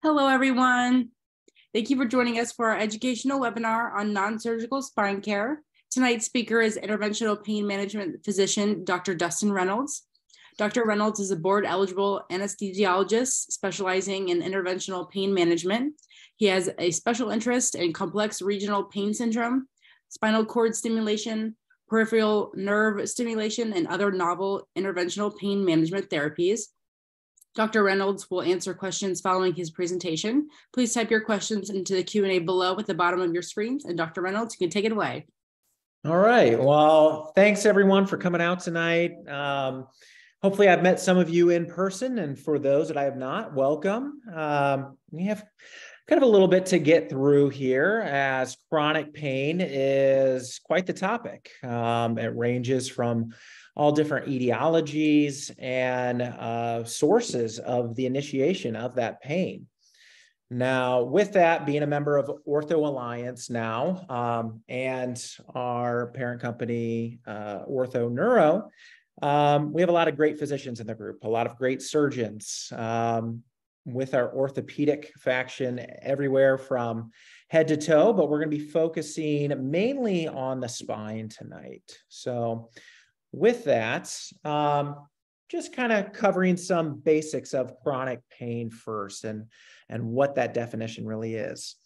Hello, everyone. Thank you for joining us for our educational webinar on non-surgical spine care. Tonight's speaker is interventional pain management physician, Dr. Dustin Reynolds. Dr. Reynolds is a board-eligible anesthesiologist specializing in interventional pain management. He has a special interest in complex regional pain syndrome, spinal cord stimulation, peripheral nerve stimulation, and other novel interventional pain management therapies. Dr. Reynolds will answer questions following his presentation. Please type your questions into the Q&A below at the bottom of your screens, and Dr. Reynolds, you can take it away. All right. Well, thanks everyone for coming out tonight. Hopefully I've met some of you in person, and for those that I have not, welcome. We have kind of a little bit to get through here, as chronic pain is quite the topic. It ranges from all different etiologies and sources of the initiation of that pain. Now, with that, being a member of Ortho Alliance now, and our parent company, OrthoNeuro, we have a lot of great physicians in the group, a lot of great surgeons, with our orthopedic faction everywhere from head to toe, but we're going to be focusing mainly on the spine tonight. So with that, just kind of covering some basics of chronic pain first and what that definition really is.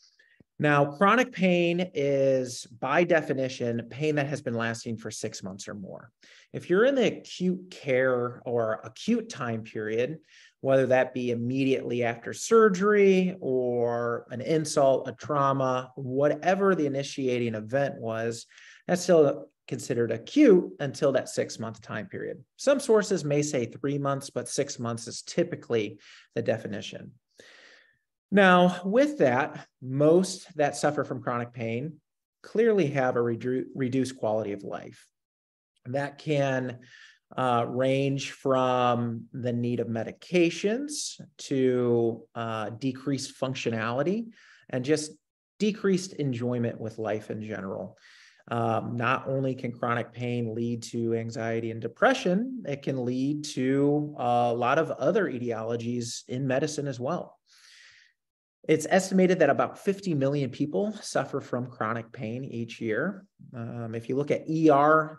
Now, chronic pain is, by definition, pain that has been lasting for 6 months or more. If you're in the acute care or acute time period, whether that be immediately after surgery or an insult, a trauma, whatever the initiating event was, that's still considered acute until that 6-month time period. Some sources may say 3 months, but 6 months is typically the definition. Now, with that, most that suffer from chronic pain clearly have a reduced quality of life. That can range from the need of medications to decreased functionality and just decreased enjoyment with life in general. Not only can chronic pain lead to anxiety and depression, it can lead to a lot of other etiologies in medicine as well. It's estimated that about 50 million people suffer from chronic pain each year. If you look at ER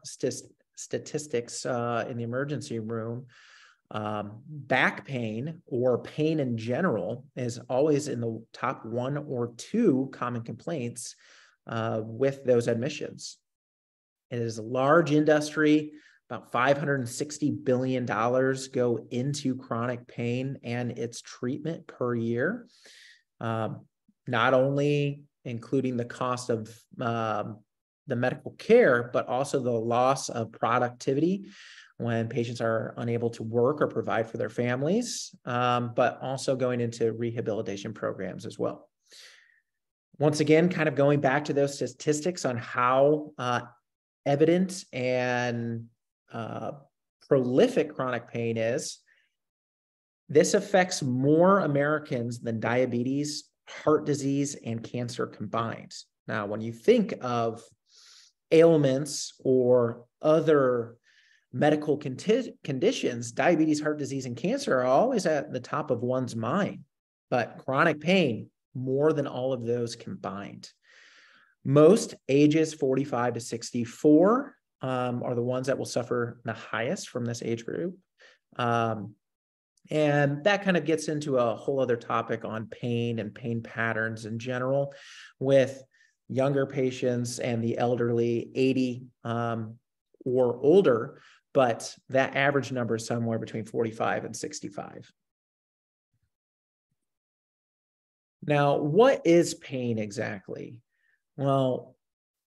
statistics in the emergency room, back pain or pain in general is always in the top 1 or 2 common complaints with those admissions. It is a large industry. About $560 billion go into chronic pain and its treatment per year. Not only including the cost of the medical care, but also the loss of productivity when patients are unable to work or provide for their families, but also going into rehabilitation programs as well. Once again, kind of going back to those statistics on how evident and prolific chronic pain is, this affects more Americans than diabetes, heart disease, and cancer combined. Now, when you think of ailments or other medical conditions, diabetes, heart disease, and cancer are always at the top of one's mind, but chronic pain, more than all of those combined. Most ages 45 to 64 are the ones that will suffer the highest from this age group. And that kind of gets into a whole other topic on pain and pain patterns in general with younger patients and the elderly, 80 or older, but that average number is somewhere between 45 and 65. Now, what is pain exactly? Well,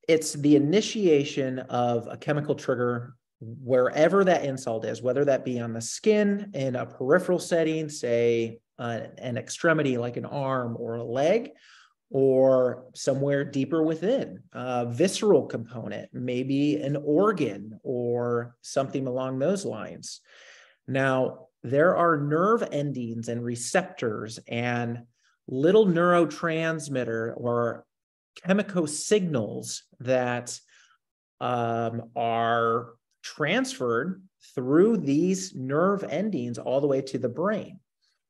it's the initiation of a chemical trigger wherever that insult is, whether that be on the skin in a peripheral setting, say an extremity like an arm or a leg, or somewhere deeper within, a visceral component, maybe an organ or something along those lines. Now, there are nerve endings and receptors and little neurotransmitter or chemical signals that are transferred through these nerve endings all the way to the brain.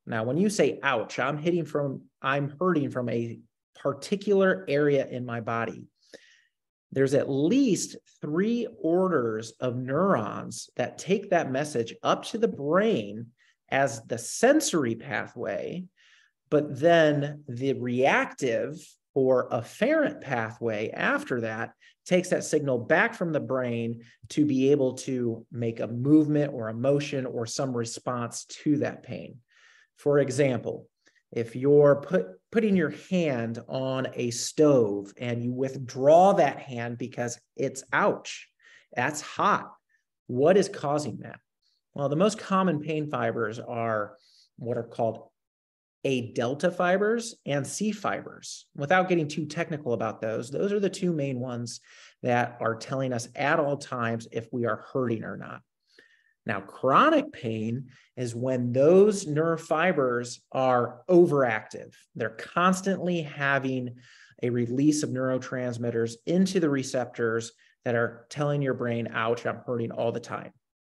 Now, when you say ouch, I'm hurting from a particular area in my body. There's at least 3 orders of neurons that take that message up to the brain as the sensory pathway, but then the reactive or afferent pathway after that takes that signal back from the brain to be able to make a movement or a motion or some response to that pain. For example, if you're putting your hand on a stove and you withdraw that hand because it's ouch, that's hot. What is causing that? Well, the most common pain fibers are what are called A delta fibers and C fibers. Without getting too technical about those are the 2 main ones that are telling us at all times if we are hurting or not. Now, chronic pain is when those nerve fibers are overactive. They're constantly having a release of neurotransmitters into the receptors that are telling your brain, ouch, I'm hurting all the time.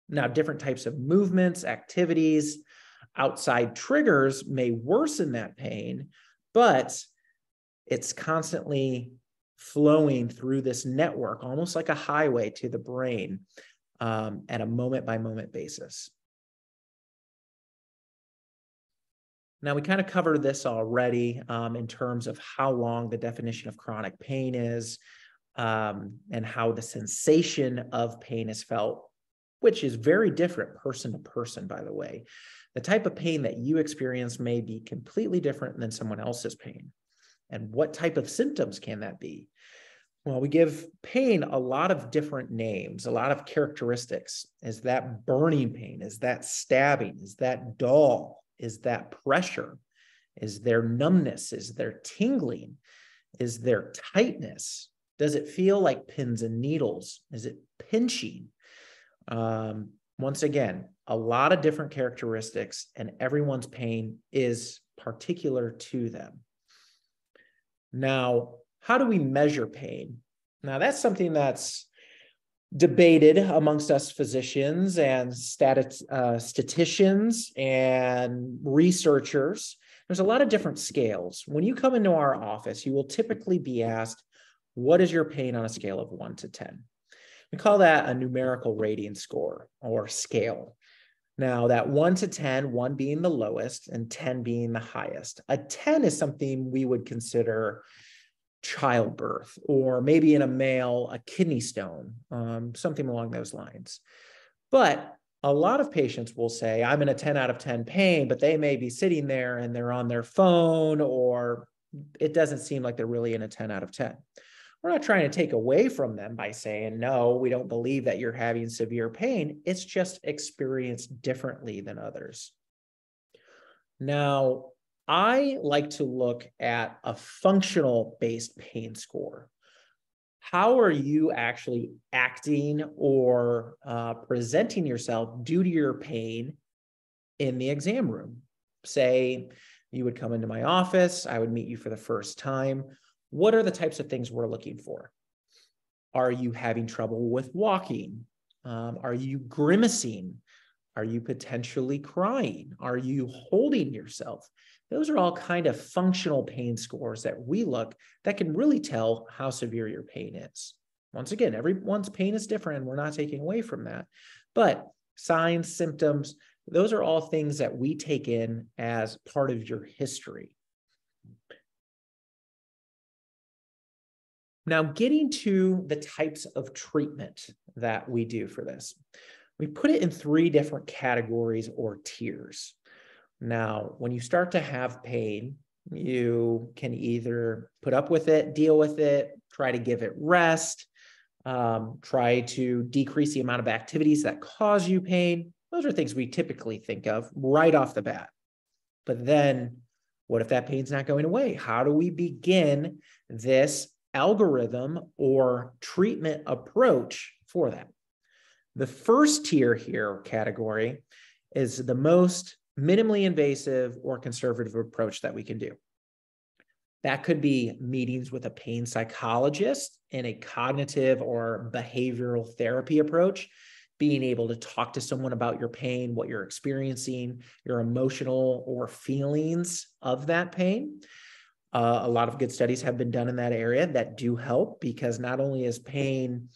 Now, different types of movements, activities, outside triggers may worsen that pain, but it's constantly flowing through this network, almost like a highway to the brain at a moment-by-moment basis. Now, we kind of covered this already in terms of how long the definition of chronic pain is and how the sensation of pain is felt, which is very different person to person, by the way. The type of pain that you experience may be completely different than someone else's pain. And what type of symptoms can that be? Well, we give pain a lot of different names, a lot of characteristics. Is that burning pain? Is that stabbing? Is that dull? Is that pressure? Is there numbness? Is there tingling? Is there tightness? Does it feel like pins and needles? Is it pinching? Once again, a lot of different characteristics, and everyone's pain is particular to them. Now, how do we measure pain? Now, that's something that's debated amongst us physicians and statisticians and researchers. There's a lot of different scales. When you come into our office, you will typically be asked, what is your pain on a scale of 1 to 10? We call that a numerical rating score or scale. Now, that 1 to 10, 1 being the lowest and 10 being the highest. A 10 is something we would consider childbirth, or maybe in a male, a kidney stone, something along those lines. But a lot of patients will say, I'm in a 10 out of 10 pain, but they may be sitting there and they're on their phone, or it doesn't seem like they're really in a 10 out of 10. We're not trying to take away from them by saying, no, we don't believe that you're having severe pain. It's just experienced differently than others. Now, I like to look at a functional-based pain score. How are you actually acting or presenting yourself due to your pain in the exam room? Say you would come into my office, I would meet you for the first time. What are the types of things we're looking for? Are you having trouble with walking? Are you grimacing? Are you potentially crying? Are you holding yourself? Those are all kind of functional pain scores that we look that can really tell how severe your pain is. Once again, everyone's pain is different, and we're not taking away from that. But signs, symptoms, those are all things that we take in as part of your history. Now, getting to the types of treatment that we do for this, we put it in 3 different categories or tiers. Now, when you start to have pain, you can either put up with it, deal with it, try to give it rest, try to decrease the amount of activities that cause you pain. Those are things we typically think of right off the bat. But then, what if that pain's not going away? How do we begin this algorithm or treatment approach for that? The first tier here category is the most minimally invasive or conservative approach that we can do. That could be meetings with a pain psychologist in a cognitive or behavioral therapy approach, being able to talk to someone about your pain, what you're experiencing, your emotional or feelings of that pain. A lot of good studies have been done in that area that do help, because not only is pain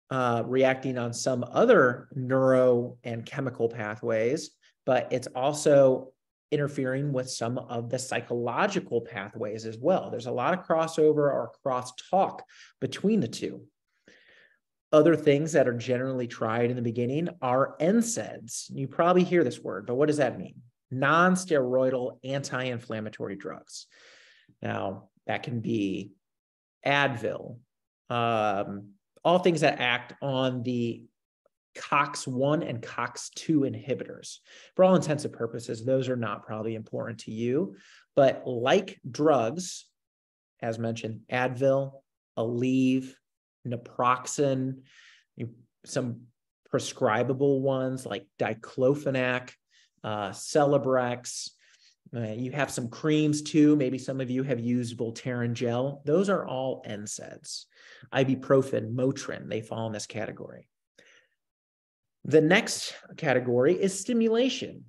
reacting on some other neuro and chemical pathways, but it's also interfering with some of the psychological pathways as well. There's a lot of crossover or crosstalk between the two. Other things that are generally tried in the beginning are NSAIDs. You probably hear this word, but what does that mean? Non-steroidal anti-inflammatory drugs. Now, that can be Advil, all things that act on the COX-1 and COX-2 inhibitors. For all intents and purposes, those are not probably important to you, but like drugs, as mentioned, Advil, Aleve, naproxen, some prescribable ones like diclofenac, Celebrex. You have some creams too. Maybe some of you have used Voltaren gel. Those are all NSAIDs. Ibuprofen, Motrin, they fall in this category. The next category is stimulation.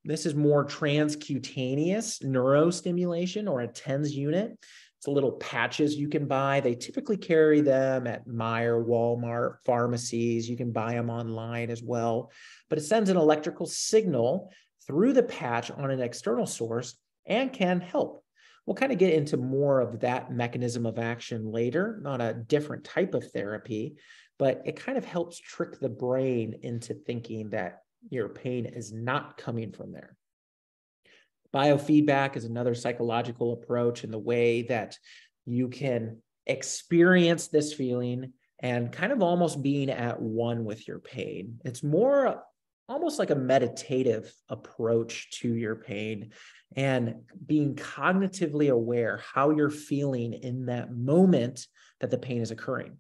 This is more transcutaneous neurostimulation, or a TENS unit. It's little patches you can buy. They typically carry them at Meijer, Walmart, pharmacies. You can buy them online as well. But it sends an electrical signal through the patch on an external source and can help. We'll kind of get into more of that mechanism of action later, on a different type of therapy, but it kind of helps trick the brain into thinking that your pain is not coming from there. Biofeedback is another psychological approach in the way that you can experience this feeling and kind of almost being at one with your pain. It's more almost like a meditative approach to your pain, and being cognitively aware how you're feeling in that moment that the pain is occurring.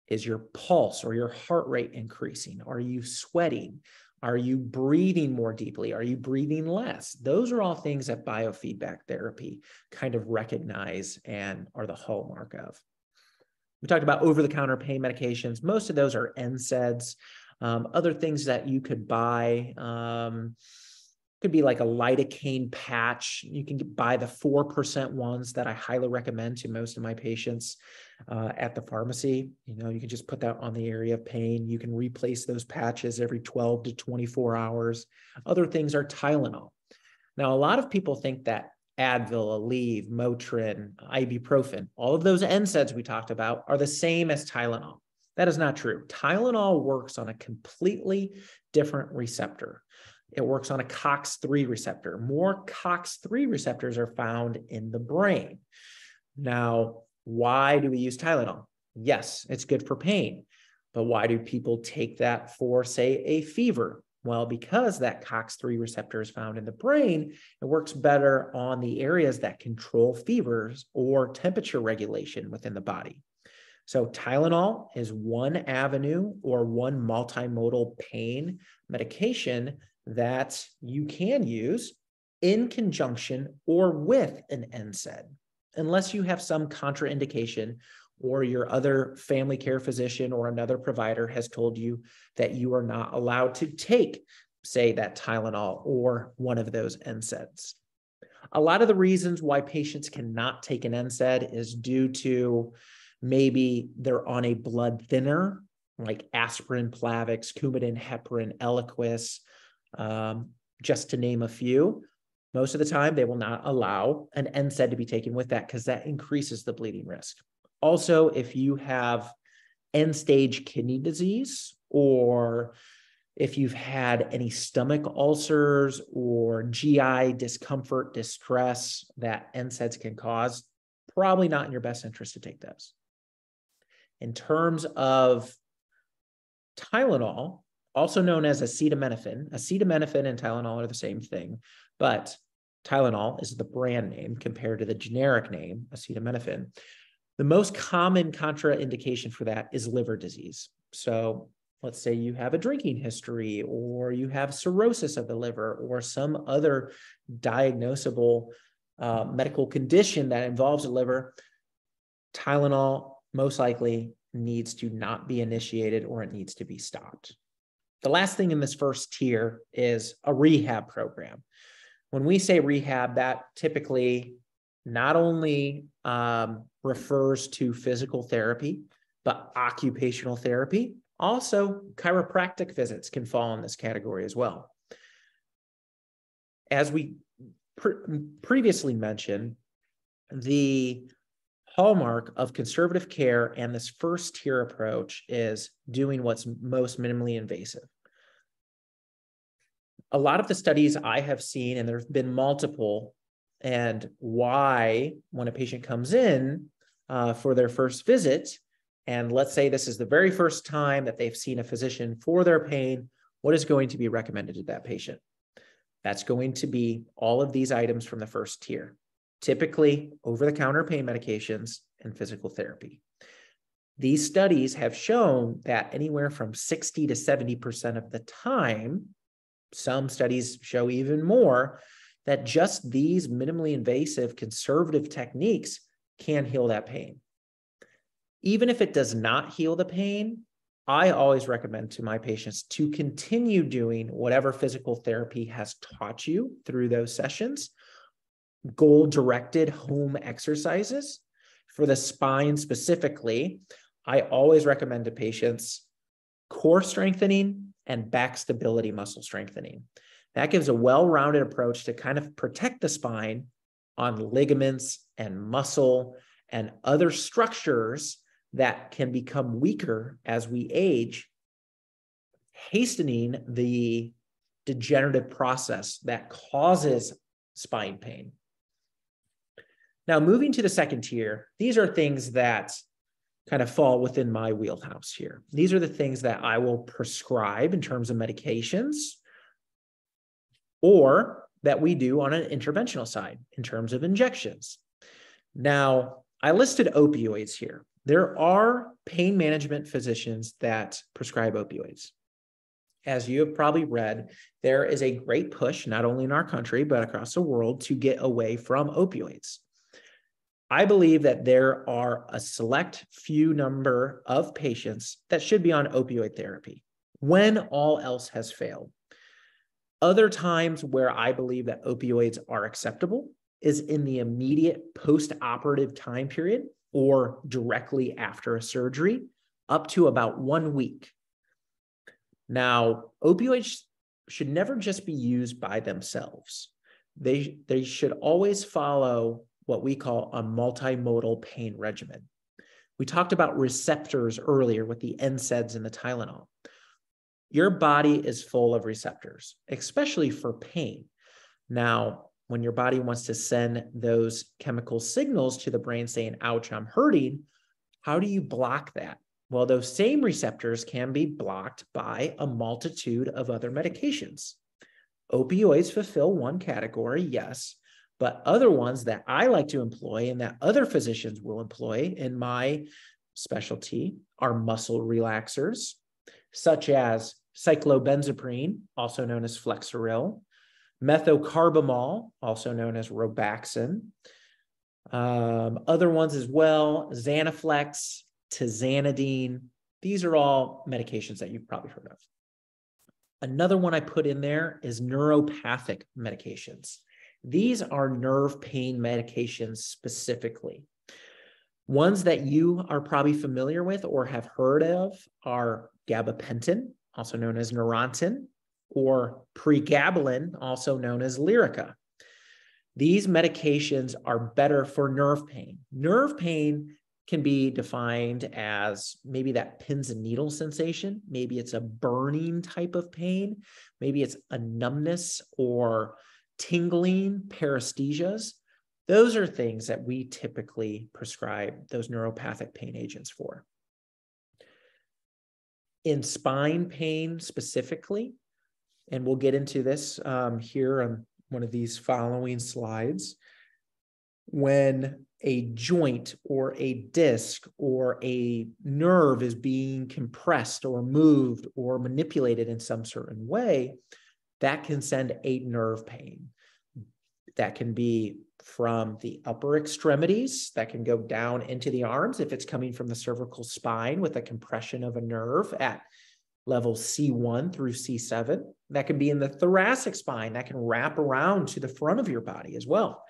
Is your pulse or your heart rate increasing? Are you sweating? Are you breathing more deeply? Are you breathing less? Those are all things that biofeedback therapy kind of recognize and are the hallmark of. We talked about over-the-counter pain medications. Most of those are NSAIDs. Other things that you could buy could be like a lidocaine patch. You can buy the 4% ones that I highly recommend to most of my patients at the pharmacy. You can just put that on the area of pain. You can replace those patches every 12 to 24 hours. Other things are Tylenol. Now, a lot of people think that Advil, Aleve, Motrin, ibuprofen, all of those NSAIDs we talked about are the same as Tylenol. That is not true. Tylenol works on a completely different receptor. It works on a COX-3 receptor. More COX-3 receptors are found in the brain. Now, why do we use Tylenol? Yes, it's good for pain, but why do people take that for, say, a fever? Well, because that COX-3 receptor is found in the brain, it works better on the areas that control fevers or temperature regulation within the body. So Tylenol is one avenue or one multimodal pain medication that you can use in conjunction or with an NSAID, unless you have some contraindication or your other family care physician or another provider has told you that you are not allowed to take, say, that Tylenol or one of those NSAIDs. A lot of the reasons why patients cannot take an NSAID is due to maybe they're on a blood thinner, like aspirin, Plavix, Coumadin, heparin, Eliquis, just to name a few. Most of the time, they will not allow an NSAID to be taken with that because that increases the bleeding risk. Also, if you have end-stage kidney disease, or if you've had any stomach ulcers or GI discomfort, distress that NSAIDs can cause, probably not in your best interest to take those. In terms of Tylenol, also known as acetaminophen and Tylenol are the same thing, but Tylenol is the brand name compared to the generic name, acetaminophen. The most common contraindication for that is liver disease. So let's say you have a drinking history, or you have cirrhosis of the liver, or some other diagnosable medical condition that involves the liver. Tylenol most likely needs to not be initiated or it needs to be stopped. The last thing in this first tier is a rehab program. When we say rehab, that typically not only refers to physical therapy, but occupational therapy. Also, chiropractic visits can fall in this category as well. As we previously mentioned, the hallmark of conservative care and this first tier approach is doing what's most minimally invasive. A lot of the studies I have seen, and there's been multiple, and why when a patient comes in for their first visit, and let's say this is the very first time that they've seen a physician for their pain, what is going to be recommended to that patient? That's going to be all of these items from the first tier, typically over-the-counter pain medications and physical therapy. These studies have shown that anywhere from 60 to 70% of the time, some studies show even more, that just these minimally invasive conservative techniques can heal that pain. Even if it does not heal the pain, I always recommend to my patients to continue doing whatever physical therapy has taught you through those sessions, goal-directed home exercises. For the spine specifically, I always recommend to patients core strengthening and back stability muscle strengthening. That gives a well-rounded approach to kind of protect the spine on ligaments and muscle and other structures that can become weaker as we age, hastening the degenerative process that causes spine pain. Now, moving to the second tier, these are things that kind of fall within my wheelhouse here. These are the things that I will prescribe in terms of medications, or that we do on an interventional side in terms of injections. Now, I listed opioids here. There are pain management physicians that prescribe opioids. As you have probably read, there is a great push, not only in our country, but across the world, to get away from opioids. I believe that there are a select few number of patients that should be on opioid therapy when all else has failed. Other times where I believe that opioids are acceptable is in the immediate post-operative time period or directly after a surgery, up to about 1 week. Now, opioids should never just be used by themselves. They should always follow what we call a multimodal pain regimen. We talked about receptors earlier with the NSAIDs and the Tylenol. Your body is full of receptors, especially for pain. Now, when your body wants to send those chemical signals to the brain saying, ouch, I'm hurting, how do you block that? Well, those same receptors can be blocked by a multitude of other medications. Opioids fulfill one category, yes, but other ones that I like to employ and that other physicians will employ in my specialty are muscle relaxers, such as cyclobenzaprine, also known as Flexeril, methocarbamol, also known as Robaxin, other ones as well, Xanaflex, tizanidine. These are all medications that you've probably heard of. Another one I put in there is neuropathic medications. These are nerve pain medications specifically. Ones that you are probably familiar with or have heard of are gabapentin, also known as Neurontin, or pregabalin, also known as Lyrica. These medications are better for nerve pain. Nerve pain can be defined as maybe that pins and needles sensation. Maybe it's a burning type of pain. Maybe it's a numbness or tingling, paresthesias. Those are things that we typically prescribe those neuropathic pain agents for. In spine pain specifically, and we'll get into this here on one of these following slides, when a joint or a disc or a nerve is being compressed or moved or manipulated in some certain way, that can send a nerve pain. That can be from the upper extremities that can go down into the arms if it's coming from the cervical spine with a compression of a nerve at level C1 through C7. That can be in the thoracic spine that can wrap around to the front of your body as well.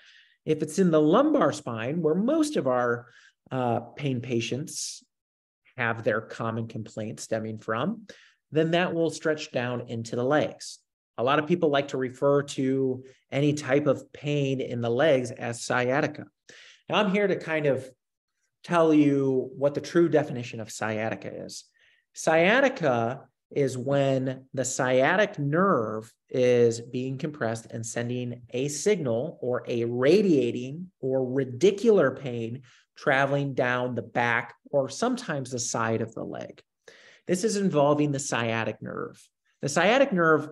If it's in the lumbar spine, where most of our pain patients have their common complaints stemming from, then that will stretch down into the legs. A lot of people like to refer to any type of pain in the legs as sciatica. Now, I'm here to kind of tell you what the true definition of sciatica is. Sciatica is when the sciatic nerve is being compressed and sending a signal or a radiating or radicular pain traveling down the back or sometimes the side of the leg. This is involving the sciatic nerve. The sciatic nerve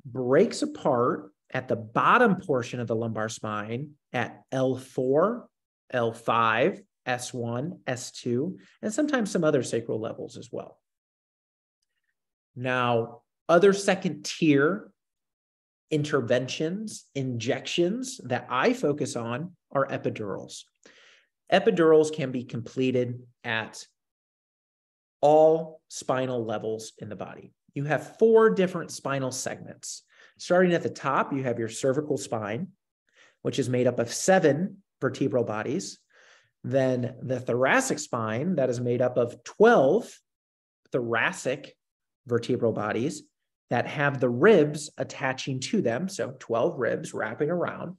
breaks apart at the bottom portion of the lumbar spine at L4, L5, S1, S2, and sometimes some other sacral levels as well. Now, other second tier interventions, injections that I focus on are epidurals. Epidurals can be completed at all spinal levels in the body. You have 4 different spinal segments. Starting at the top, you have your cervical spine, which is made up of 7 vertebral bodies. Then the thoracic spine, that is made up of 12 thoracic vertebral bodies that have the ribs attaching to them. So 12 ribs wrapping around.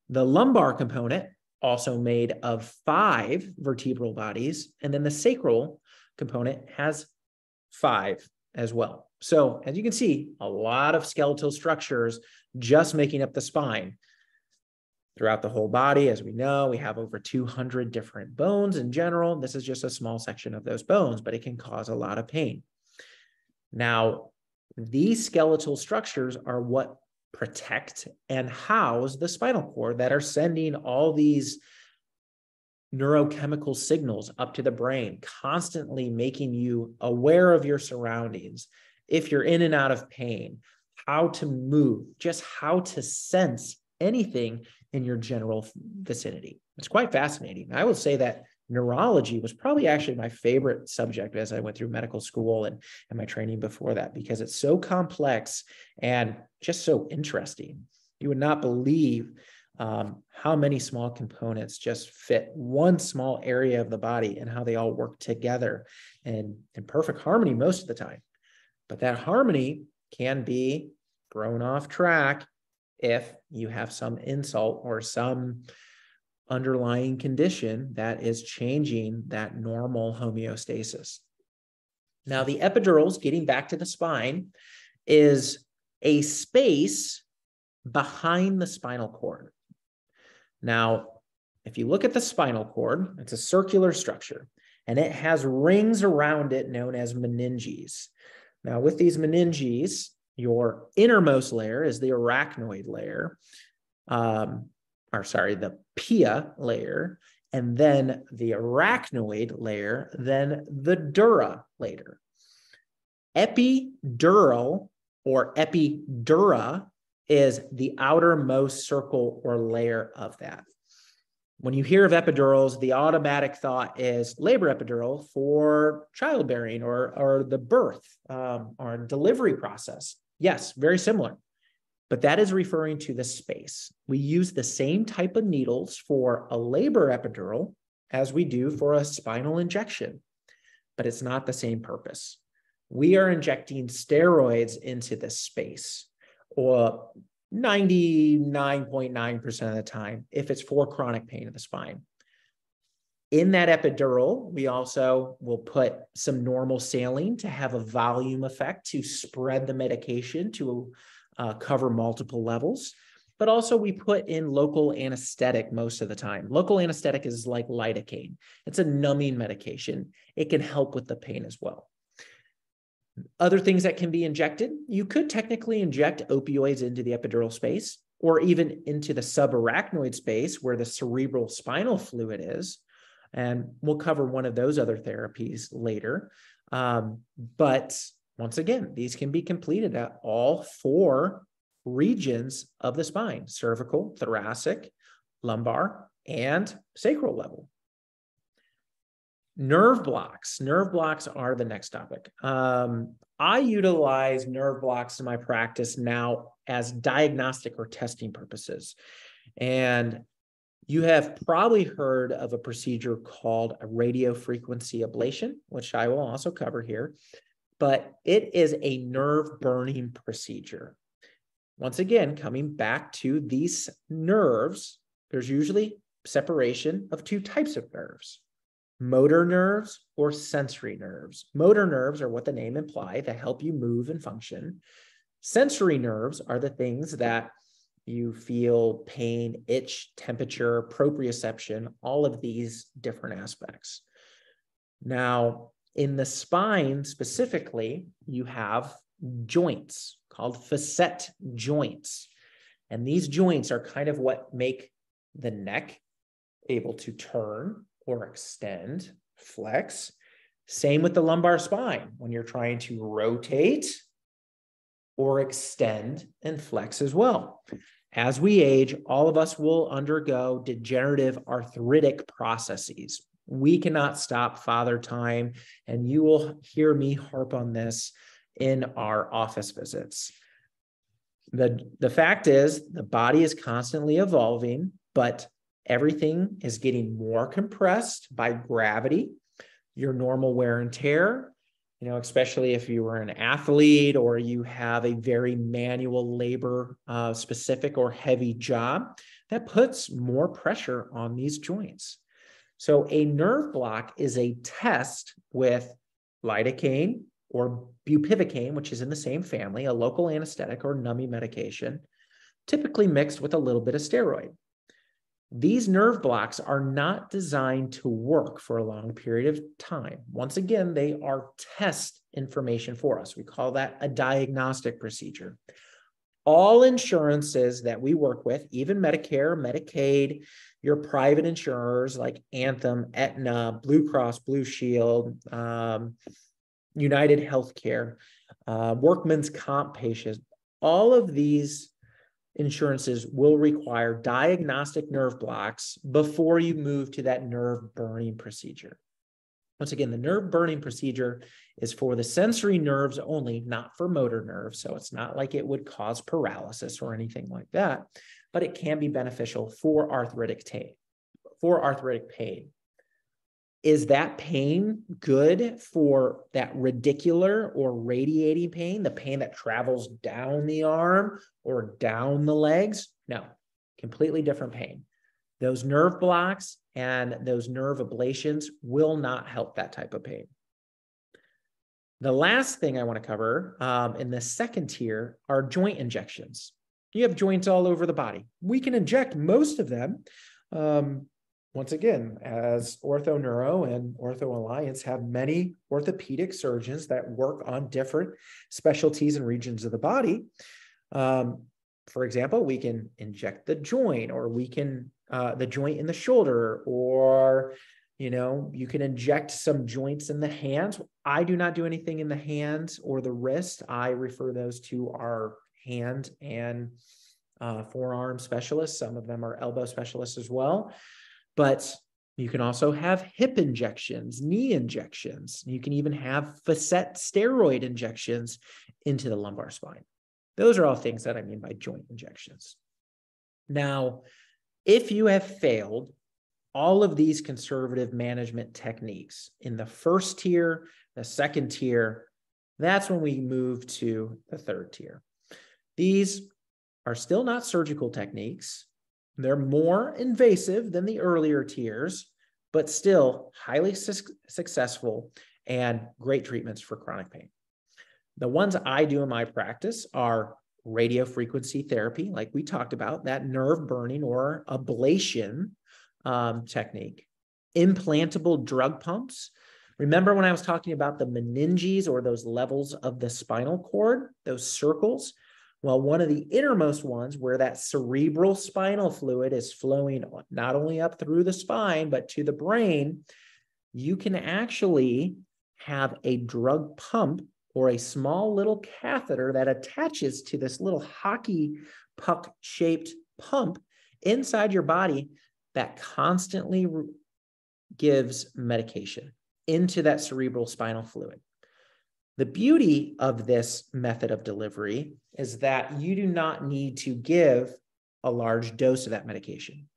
The lumbar component, also made of 5 vertebral bodies. And then the sacral component has 5 as well. So as you can see, a lot of skeletal structures just making up the spine. Throughout the whole body, as we know, we have over 200 different bones in general. This is just a small section of those bones, but it can cause a lot of pain. Now, these skeletal structures are what protect and house the spinal cord that are sending all these neurochemical signals up to the brain, constantly making you aware of your surroundings. If you're in and out of pain, how to move, just how to sense anything in your general vicinity. It's quite fascinating. I will say that neurology was probably actually my favorite subject as I went through medical school and my training before that, because it's so complex and just so interesting. You would not believe how many small components just fit one small area of the body and how they all work together in perfect harmony most of the time. But that harmony can be thrown off track if you have some insult or some underlying condition that is changing that normal homeostasis. Now, the epidurals, getting back to the spine, is a space behind the spinal cord. Now, if you look at the spinal cord, it's a circular structure, and it has rings around it known as meninges. Now, with these meninges, your innermost layer is the arachnoid layer, the pia layer, and then the arachnoid layer, then the dura layer. Epidural or epidura is the outermost circle or layer of that. When you hear of epidurals, the automatic thought is labor epidural for childbearing or the birth or delivery process. Yes, very similar. But that is referring to the space. We use the same type of needles for a labor epidural as we do for a spinal injection, but it's not the same purpose. We are injecting steroids into this space, or 99.9% of the time, if it's for chronic pain of the spine. In that epidural, we also will put some normal saline to have a volume effect to spread the medication to cover multiple levels. But also we put in local anesthetic most of the time. Local anesthetic is like lidocaine. It's a numbing medication. It can help with the pain as well. Other things that can be injected, you could technically inject opioids into the epidural space or even into the subarachnoid space where the cerebral spinal fluid is. And we'll cover one of those other therapies later. But once again, these can be completed at all 4 regions of the spine: cervical, thoracic, lumbar, and sacral level. Nerve blocks. Nerve blocks are the next topic. I utilize nerve blocks in my practice now as diagnostic or testing purposes. And you have probably heard of a procedure called a radiofrequency ablation, which I will also cover here, but it is a nerve burning procedure. Once again, coming back to these nerves, there's usually separation of two types of nerves: motor nerves or sensory nerves. Motor nerves are what the name implies, that help you move and function. Sensory nerves are the things that you feel pain, itch, temperature, proprioception, all of these different aspects. Now, in the spine specifically, you have joints called facet joints. And these joints are kind of what make the neck able to turn or extend, flex. Same with the lumbar spine when you're trying to rotate or extend and flex as well. As we age, all of us will undergo degenerative arthritic processes. We cannot stop father time, and you will hear me harp on this in our office visits. The fact is, the body is constantly evolving, but everything is getting more compressed by gravity, your normal wear and tear, especially if you were an athlete or you have a very manual labor specific or heavy job, that puts more pressure on these joints. So a nerve block is a test with lidocaine or bupivacaine, which is in the same family, a local anesthetic or numbing medication, typically mixed with a little bit of steroid. These nerve blocks are not designed to work for a long period of time. Once again, they are test information for us. We call that a diagnostic procedure. All insurances that we work with, even Medicare, Medicaid, your private insurers like Anthem, Aetna, Blue Cross, Blue Shield, United Healthcare, workman's comp patients, all of these insurances will require diagnostic nerve blocks before you move to that nerve burning procedure. Once again, the nerve burning procedure is for the sensory nerves only, not for motor nerves. So it's not like it would cause paralysis or anything like that, but it can be beneficial for arthritic pain. Is that pain good for that radicular or radiating pain, the pain that travels down the arm or down the legs? No, completely different pain. Those nerve blocks and those nerve ablations will not help that type of pain. The last thing I want to cover in the second tier are joint injections. You have joints all over the body. We can inject most of them. Once again, as OrthoNeuro and Ortho Alliance have many orthopedic surgeons that work on different specialties and regions of the body. For example, we can inject the joint, or we can the joint in the shoulder, or you can inject some joints in the hands. I do not do anything in the hands or the wrist. I refer those to our hand and forearm specialists. Some of them are elbow specialists as well. But you can also have hip injections, knee injections. You can even have facet steroid injections into the lumbar spine. Those are all things that I mean by joint injections. Now, if you have failed all of these conservative management techniques in the first tier, the second tier, that's when we move to the third tier. These are still not surgical techniques. They're more invasive than the earlier tiers, but still highly successful and great treatments for chronic pain. The ones I do in my practice are radiofrequency therapy, like we talked about, that nerve burning or ablation technique. Implantable drug pumps. Remember when I was talking about the meninges, or those levels of the spinal cord, those circles? Well, one of the innermost ones, where that cerebral spinal fluid is flowing not only up through the spine, but to the brain, you can actually have a drug pump or a small little catheter that attaches to this little hockey puck shaped pump, inside your body that constantly gives medication into that cerebral spinal fluid. The beauty of this method of delivery is that you do not need to give a large dose of that medication.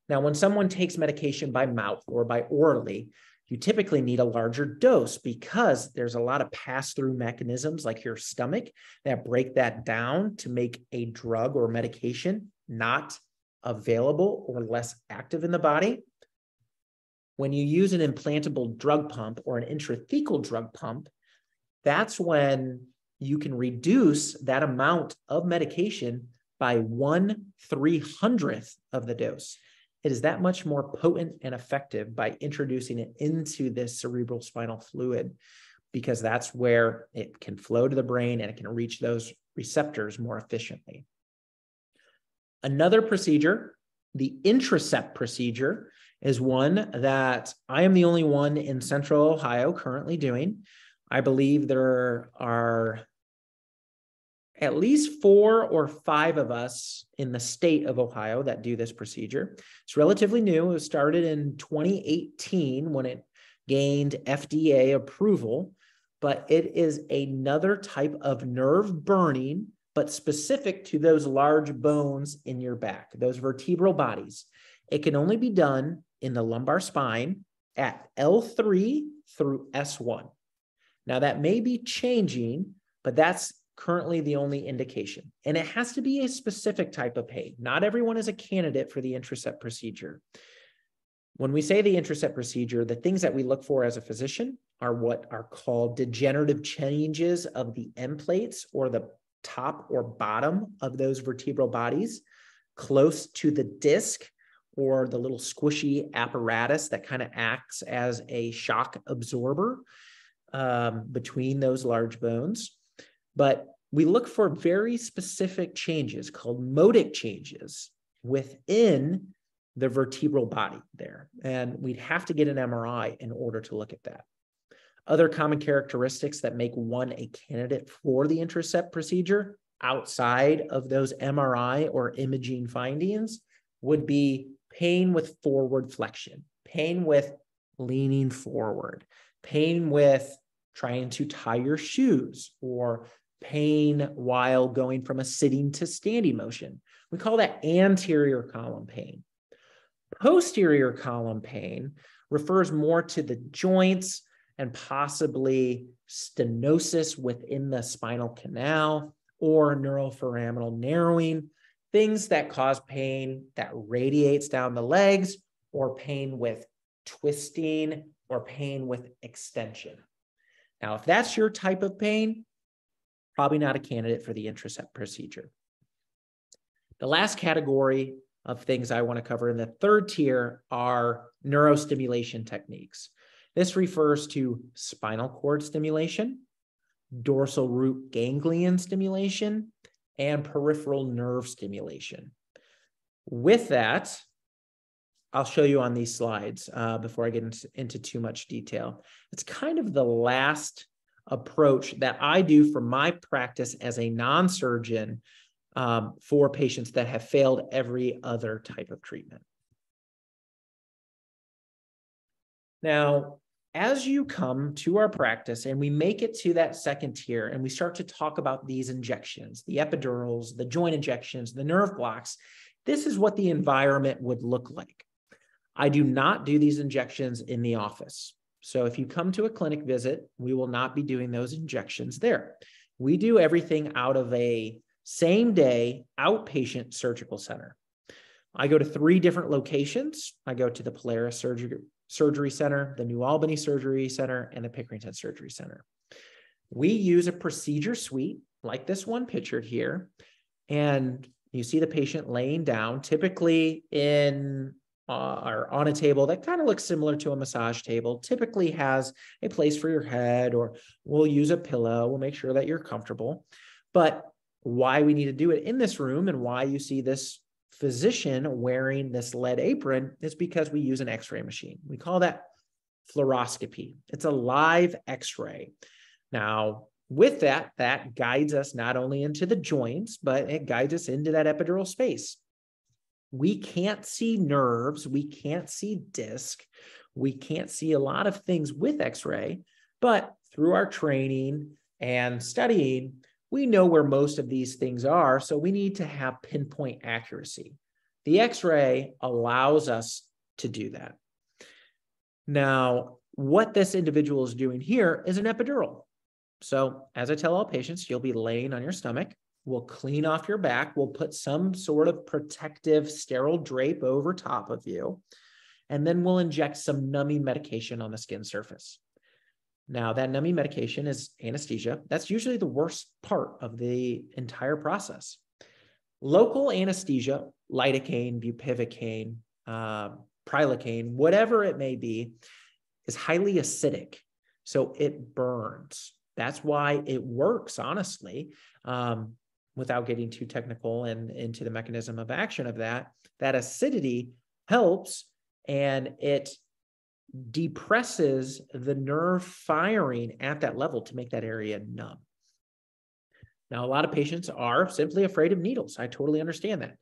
Now, when someone takes medication by mouth or by orally, you typically need a larger dose because there's a lot of pass-through mechanisms like your stomach that break that down to make a drug or medication not available or less active in the body. When you use an implantable drug pump or an intrathecal drug pump, that's when you can reduce that amount of medication by 1/300th of the dose. It is that much more potent and effective by introducing it into this cerebral spinal fluid, because that's where it can flow to the brain and it can reach those receptors more efficiently. Another procedure, the Intracept procedure, is one that I am the only one in Central Ohio currently doing. I believe there are at least 4 or 5 of us in the state of Ohio that do this procedure. It's relatively new. It was started in 2018 when it gained FDA approval, but it is another type of nerve burning, but specific to those large bones in your back, those vertebral bodies. It can only be done in the lumbar spine at L3 through S1. Now that may be changing, but that's currently the only indication. And it has to be a specific type of pain. Not everyone is a candidate for the Intracept procedure. When we say the Intracept procedure, the things that we look for as a physician are what are called degenerative changes of the end plates or the top or bottom of those vertebral bodies close to the disc or the little squishy apparatus that kind of acts as a shock absorber between those large bones. But we look for very specific changes called modic changes within the vertebral body there. And we'd have to get an MRI in order to look at that. Other common characteristics that make one a candidate for the Intracept procedure outside of those MRI or imaging findings would be pain with forward flexion, pain with leaning forward, pain with trying to tie your shoes, or pain while going from a sitting to standing motion. We call that anterior column pain. Posterior column pain refers more to the joints and possibly stenosis within the spinal canal or neuroforaminal narrowing, things that cause pain that radiates down the legs, or pain with twisting or pain with extension. Now, if that's your type of pain, probably not a candidate for the Intracept procedure. The last category of things I want to cover in the third tier are neurostimulation techniques. This refers to spinal cord stimulation, dorsal root ganglion stimulation, and peripheral nerve stimulation. With that, I'll show you on these slides before I get into too much detail. It's kind of the last approach that I do for my practice as a non-surgeon for patients that have failed every other type of treatment. Now, as you come to our practice and we make it to that second tier and we start to talk about these injections, the epidurals, the joint injections, the nerve blocks, this is what the environment would look like. I do not do these injections in the office. So if you come to a clinic visit, we will not be doing those injections there. We do everything out of a same-day outpatient surgical center. I go to 3 different locations. I go to the Polaris Surgery Center, the New Albany Surgery Center, and the Pickerington Surgery Center. We use a procedure suite like this one pictured here, and you see the patient laying down, typically in or on a table that kind of looks similar to a massage table, typically has a place for your head, or we'll use a pillow. We'll make sure that you're comfortable. But why we need to do it in this room and why you see this physician wearing this lead apron is because we use an X-ray machine. We call that fluoroscopy. It's a live X-ray. Now, with that, that guides us not only into the joints, but it guides us into that epidural space. We can't see nerves. We can't see disc. We can't see a lot of things with X-ray, but through our training and studying, we know where most of these things are. So we need to have pinpoint accuracy. The X-ray allows us to do that. Now, what this individual is doing here is an epidural. So as I tell all patients, you'll be laying on your stomach. We'll clean off your back. We'll put some sort of protective sterile drape over top of you. And then we'll inject some numbing medication on the skin surface. Now, that numbing medication is anesthesia. That's usually the worst part of the entire process. Local anesthesia, lidocaine, bupivacaine, prilocaine, whatever it may be, is highly acidic. So it burns. That's why it works, honestly, without getting too technical and into the mechanism of action of that. That acidity helps, and it depresses the nerve firing at that level to make that area numb. Now, a lot of patients are simply afraid of needles. I totally understand that.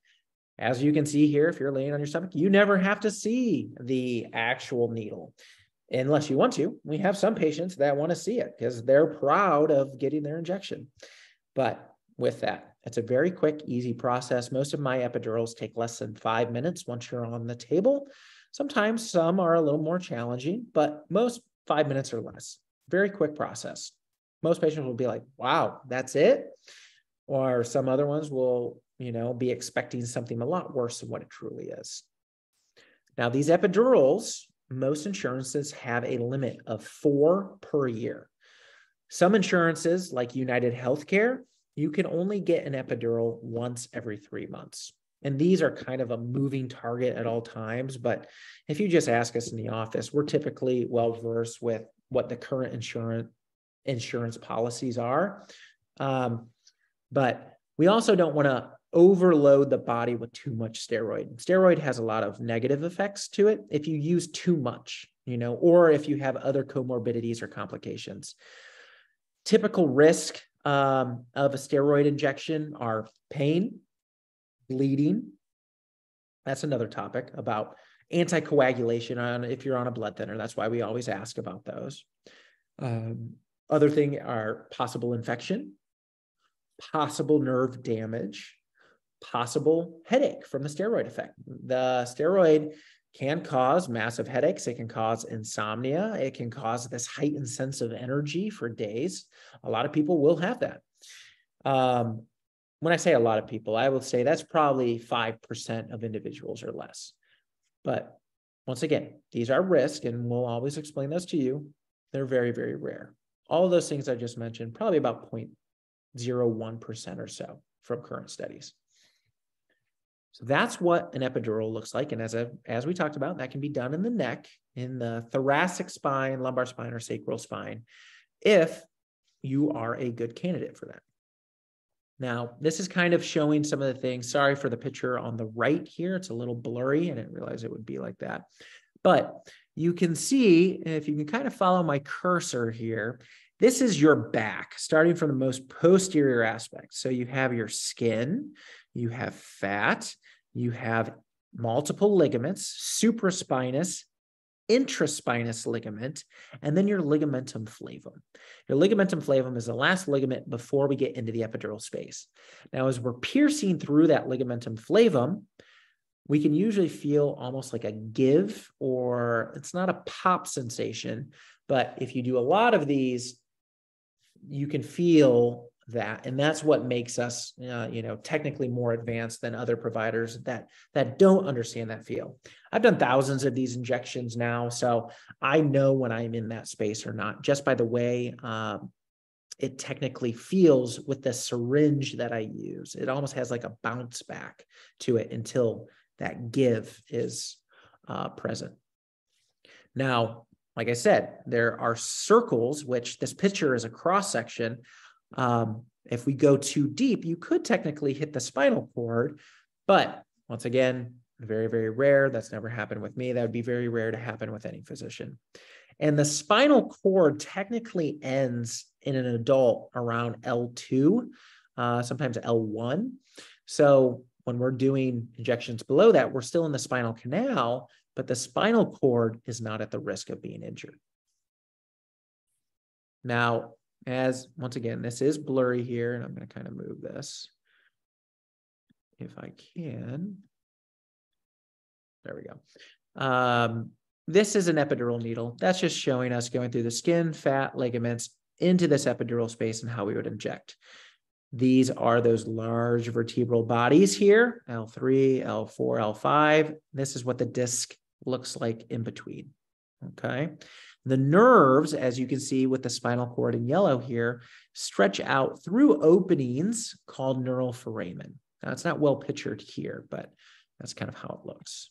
As you can see here, if you're laying on your stomach, you never have to see the actual needle unless you want to. We have some patients that want to see it because they're proud of getting their injection. But with that, it's a very quick, easy process. Most of my epidurals take less than 5 minutes once you're on the table. Sometimes some are a little more challenging, but most 5 minutes or less. Very quick process. Most patients will be like, wow, that's it? Or some other ones will, be expecting something a lot worse than what it truly is. Now, these epidurals, most insurances have a limit of 4 per year. Some insurances, like United Healthcare, you can only get an epidural once every 3 months. And these are kind of a moving target at all times. But if you just ask us in the office, we're typically well-versed with what the current insurance policies are. But we also don't want to overload the body with too much steroid. Steroid has a lot of negative effects to it if you use too much, or if you have other comorbidities or complications. Typical risk of a steroid injection are pain, bleeding. That's another topic about anticoagulation if you're on a blood thinner. That's why we always ask about those. Other thing are possible infection, possible nerve damage, possible headache from the steroid effect. The steroid can cause massive headaches. It can cause insomnia. It can cause this heightened sense of energy for days. A lot of people will have that. When I say a lot of people, I will say that's probably 5% of individuals or less. But once again, these are risks, and we'll always explain those to you. They're very, very rare. All of those things I just mentioned, probably about 0.01% or so from current studies. So that's what an epidural looks like. And as we talked about, that can be done in the neck, in the thoracic spine, lumbar spine, or sacral spine, if you are a good candidate for that. Now, this is kind of showing some of the things. Sorry for the picture on the right here. It's a little blurry. I didn't realize it would be like that. But you can see, if you can kind of follow my cursor here, this is your back, starting from the most posterior aspect. So you have your skin, you have fat, you have multiple ligaments, supraspinous, intraspinous ligament, and then your ligamentum flavum. Your ligamentum flavum is the last ligament before we get into the epidural space. Now, as we're piercing through that ligamentum flavum, we can usually feel almost like a give, or it's not a pop sensation, but if you do a lot of these, you can feel that. And that's what makes us, technically more advanced than other providers that don't understand that feel. I've done thousands of these injections now, so I know when I'm in that space or not, just by the way it technically feels with the syringe that I use. It almost has like a bounce back to it until that give is present. Now, like I said, there are circles, which this picture is a cross section. If we go too deep, you could technically hit the spinal cord, but once again, very, very rare. That's never happened with me. That would be very rare to happen with any physician. And the spinal cord technically ends in an adult around L2, sometimes L1. So when we're doing injections below that, we're still in the spinal canal, but the spinal cord is not at the risk of being injured. Now, once again, this is blurry here, and I'm going to kind of move this if I can. There we go. This is an epidural needle. That's just showing us going through the skin, fat, ligaments into this epidural space and how we would inject. These are those large vertebral bodies here, L3, L4, L5. This is what the disc looks like in between, okay? The nerves, as you can see with the spinal cord in yellow here, stretch out through openings called neural foramen. Now, it's not well pictured here, but that's kind of how it looks.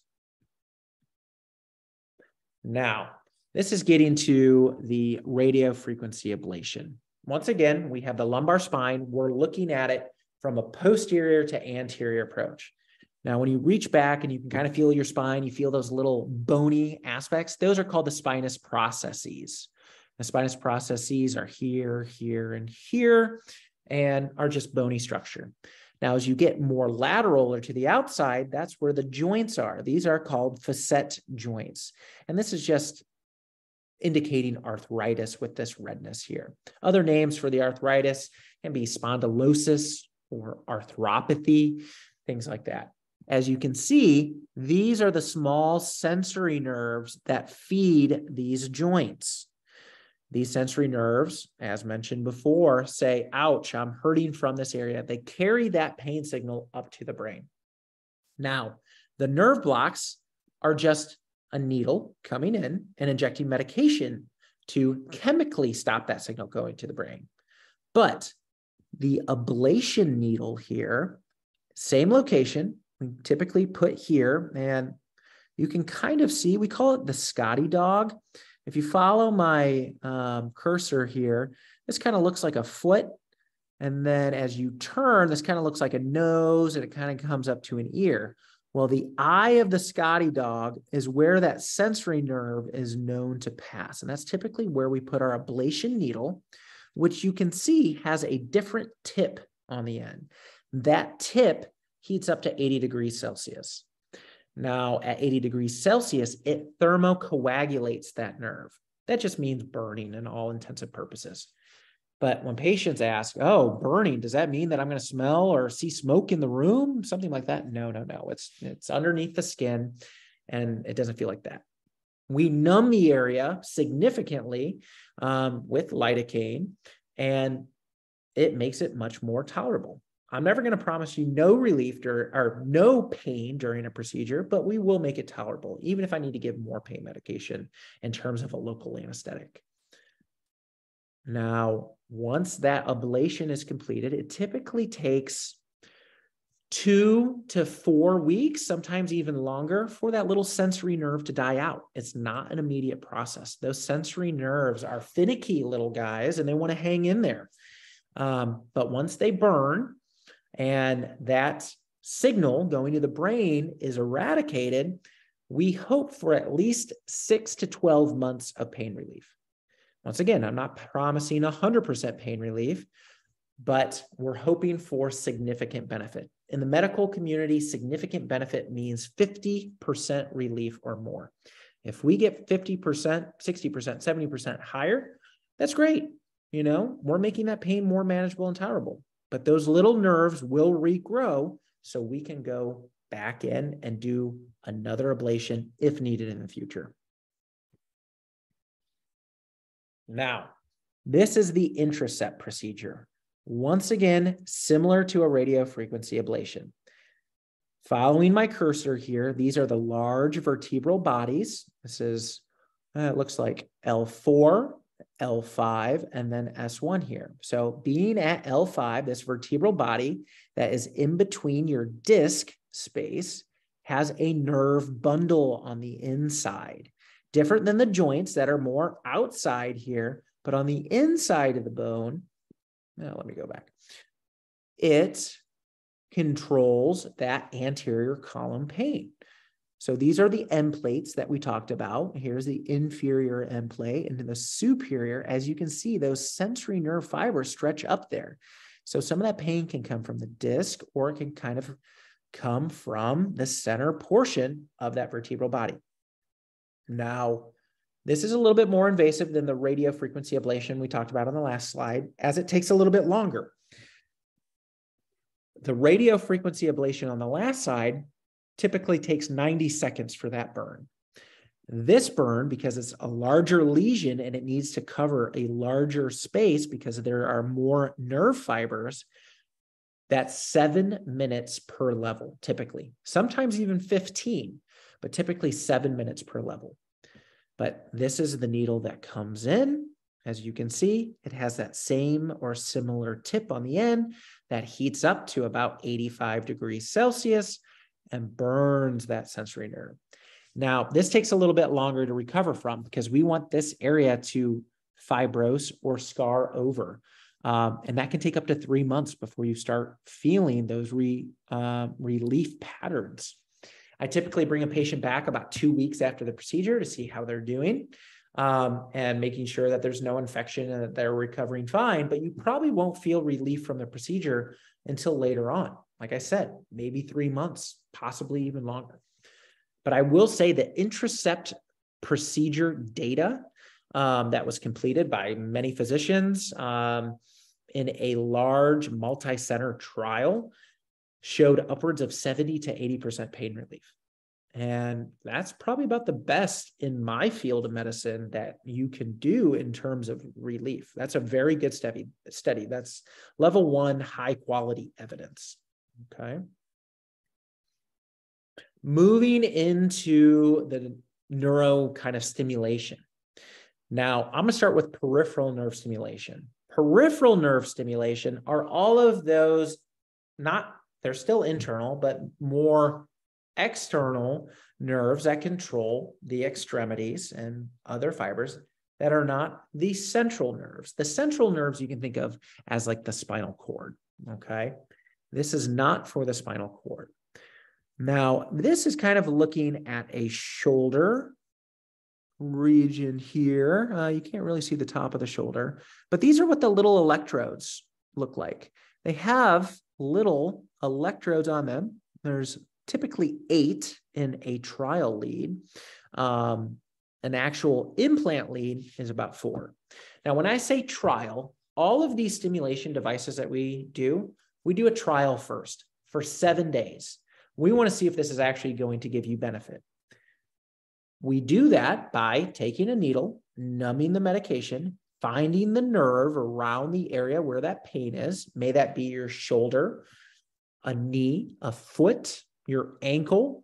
Now, this is getting to the radiofrequency ablation. Once again, we have the lumbar spine. We're looking at it from a posterior to anterior approach. Now, when you reach back and you can kind of feel your spine, you feel those little bony aspects, those are called the spinous processes. The spinous processes are here, here, and here, and are just bony structure. Now, as you get more lateral or to the outside, that's where the joints are. These are called facet joints. And this is just indicating arthritis with this redness here. Other names for the arthritis can be spondylosis or arthropathy, things like that. As you can see, these are the small sensory nerves that feed these joints. These sensory nerves, as mentioned before, say, ouch, I'm hurting from this area. They carry that pain signal up to the brain. Now, the nerve blocks are just a needle coming in and injecting medication to chemically stop that signal going to the brain. But the ablation needle here, same location, we typically put here, and you can kind of see, we call it the Scotty dog. If you follow my cursor here, this kind of looks like a foot. And then as you turn, this kind of looks like a nose, and it kind of comes up to an ear. Well, the eye of the Scotty dog is where that sensory nerve is known to pass. And that's typically where we put our ablation needle, which you can see has a different tip on the end. That tip heats up to 80 degrees Celsius. Now, at 80 degrees Celsius, it thermocoagulates that nerve. That just means burning in all intents and purposes. But when patients ask, oh, burning, does that mean that I'm going to smell or see smoke in the room? Something like that? No. It's underneath the skin, and it doesn't feel like that. We numb the area significantly with lidocaine, and it makes it much more tolerable. I'm never going to promise you no relief or no pain during a procedure, but we will make it tolerable, even if I need to give more pain medication in terms of a local anesthetic. Now, once that ablation is completed, it typically takes 2 to 4 weeks, sometimes even longer, for that little sensory nerve to die out. It's not an immediate process. Those sensory nerves are finicky little guys, and they want to hang in there. But once they burn and that signal going to the brain is eradicated, we hope for at least 6 to 12 months of pain relief. Once again, I'm not promising 100% pain relief, but we're hoping for significant benefit. In the medical community, significant benefit means 50% relief or more. If we get 50%, 60%, 70% higher, that's great. You know, we're making that pain more manageable and tolerable. But those little nerves will regrow, so we can go back in and do another ablation if needed in the future. Now, this is the Intracept procedure. Once again, similar to a radiofrequency ablation. Following my cursor here, these are the large vertebral bodies. This is, it looks like L4, L5, and then S1 here. So being at L5, this vertebral body that is in between your disc space has a nerve bundle on the inside. Different than the joints that are more outside here, but on the inside of the bone, now let me go back. It controls that anterior column pain. So these are the end plates that we talked about. Here's the inferior end plate, and in the superior, as you can see, those sensory nerve fibers stretch up there. So some of that pain can come from the disc, or it can kind of come from the center portion of that vertebral body. Now, this is a little bit more invasive than the radiofrequency ablation we talked about on the last slide, as it takes a little bit longer. The radiofrequency ablation on the last slide typically takes 90 seconds for that burn. This burn, because it's a larger lesion and it needs to cover a larger space because there are more nerve fibers, that's 7 minutes per level, typically. Sometimes even 15, but typically 7 minutes per level. But this is the needle that comes in. As you can see, it has that same or similar tip on the end that heats up to about 85 degrees Celsius and burns that sensory nerve. Now, this takes a little bit longer to recover from because we want this area to fibrose or scar over. And that can take up to 3 months before you start feeling those relief patterns. I typically bring a patient back about 2 weeks after the procedure to see how they're doing and making sure that there's no infection and that they're recovering fine, but you probably won't feel relief from the procedure until later on. Like I said, maybe 3 months, possibly even longer. But I will say the Intracept procedure data that was completed by many physicians in a large multi-center trial showed upwards of 70 to 80% pain relief. And that's probably about the best in my field of medicine that you can do in terms of relief. That's a very good study. That's level 1, high quality evidence. Okay. Moving into the neuro kind of stimulation. Now, I'm going to start with peripheral nerve stimulation. Peripheral nerve stimulation are all of those, they're still internal, but more external nerves that control the extremities and other fibers that are not the central nerves. The central nerves you can think of as like the spinal cord, okay? This is not for the spinal cord. Now, this is kind of looking at a shoulder region here. You can't really see the top of the shoulder, but these are what the little electrodes look like. They have little electrodes on them. There's typically 8 in a trial lead. An actual implant lead is about 4. Now, when I say trial, all of these stimulation devices that we do a trial first for 7 days. We want to see if this is actually going to give you benefit. We do that by taking a needle, numbing the medication, finding the nerve around the area where that pain is. May that be your shoulder, a knee, a foot, your ankle,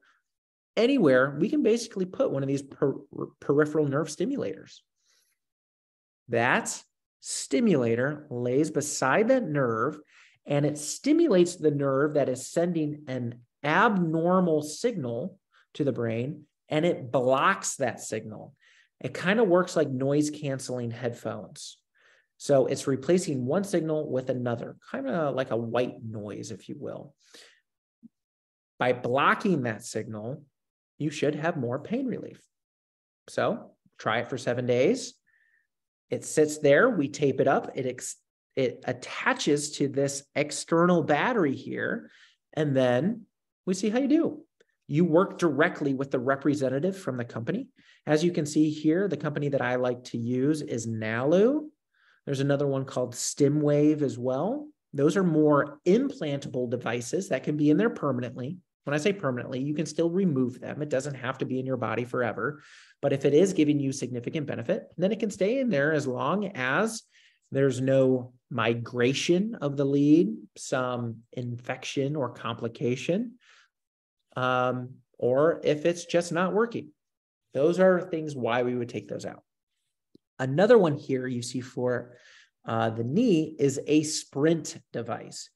anywhere. We can basically put one of these peripheral nerve stimulators. That stimulator lays beside that nerve and it stimulates the nerve that is sending an abnormal signal to the brain, and it blocks that signal. It kind of works like noise canceling headphones. So it's replacing one signal with another, kind of like a white noise, if you will. By blocking that signal, you should have more pain relief. So try it for 7 days. It sits there. We tape it up. It attaches to this external battery here, and then we see how you do. You work directly with the representative from the company. As you can see here, the company that I like to use is Nalu. There's another one called StimWave as well. Those are more implantable devices that can be in there permanently. When I say permanently, you can still remove them. It doesn't have to be in your body forever. But if it is giving you significant benefit, then it can stay in there as long as there's no migration of the lead, some infection or complication, or if it's just not working. Those are things why we would take those out. Another one here you see for the knee is a Sprint device.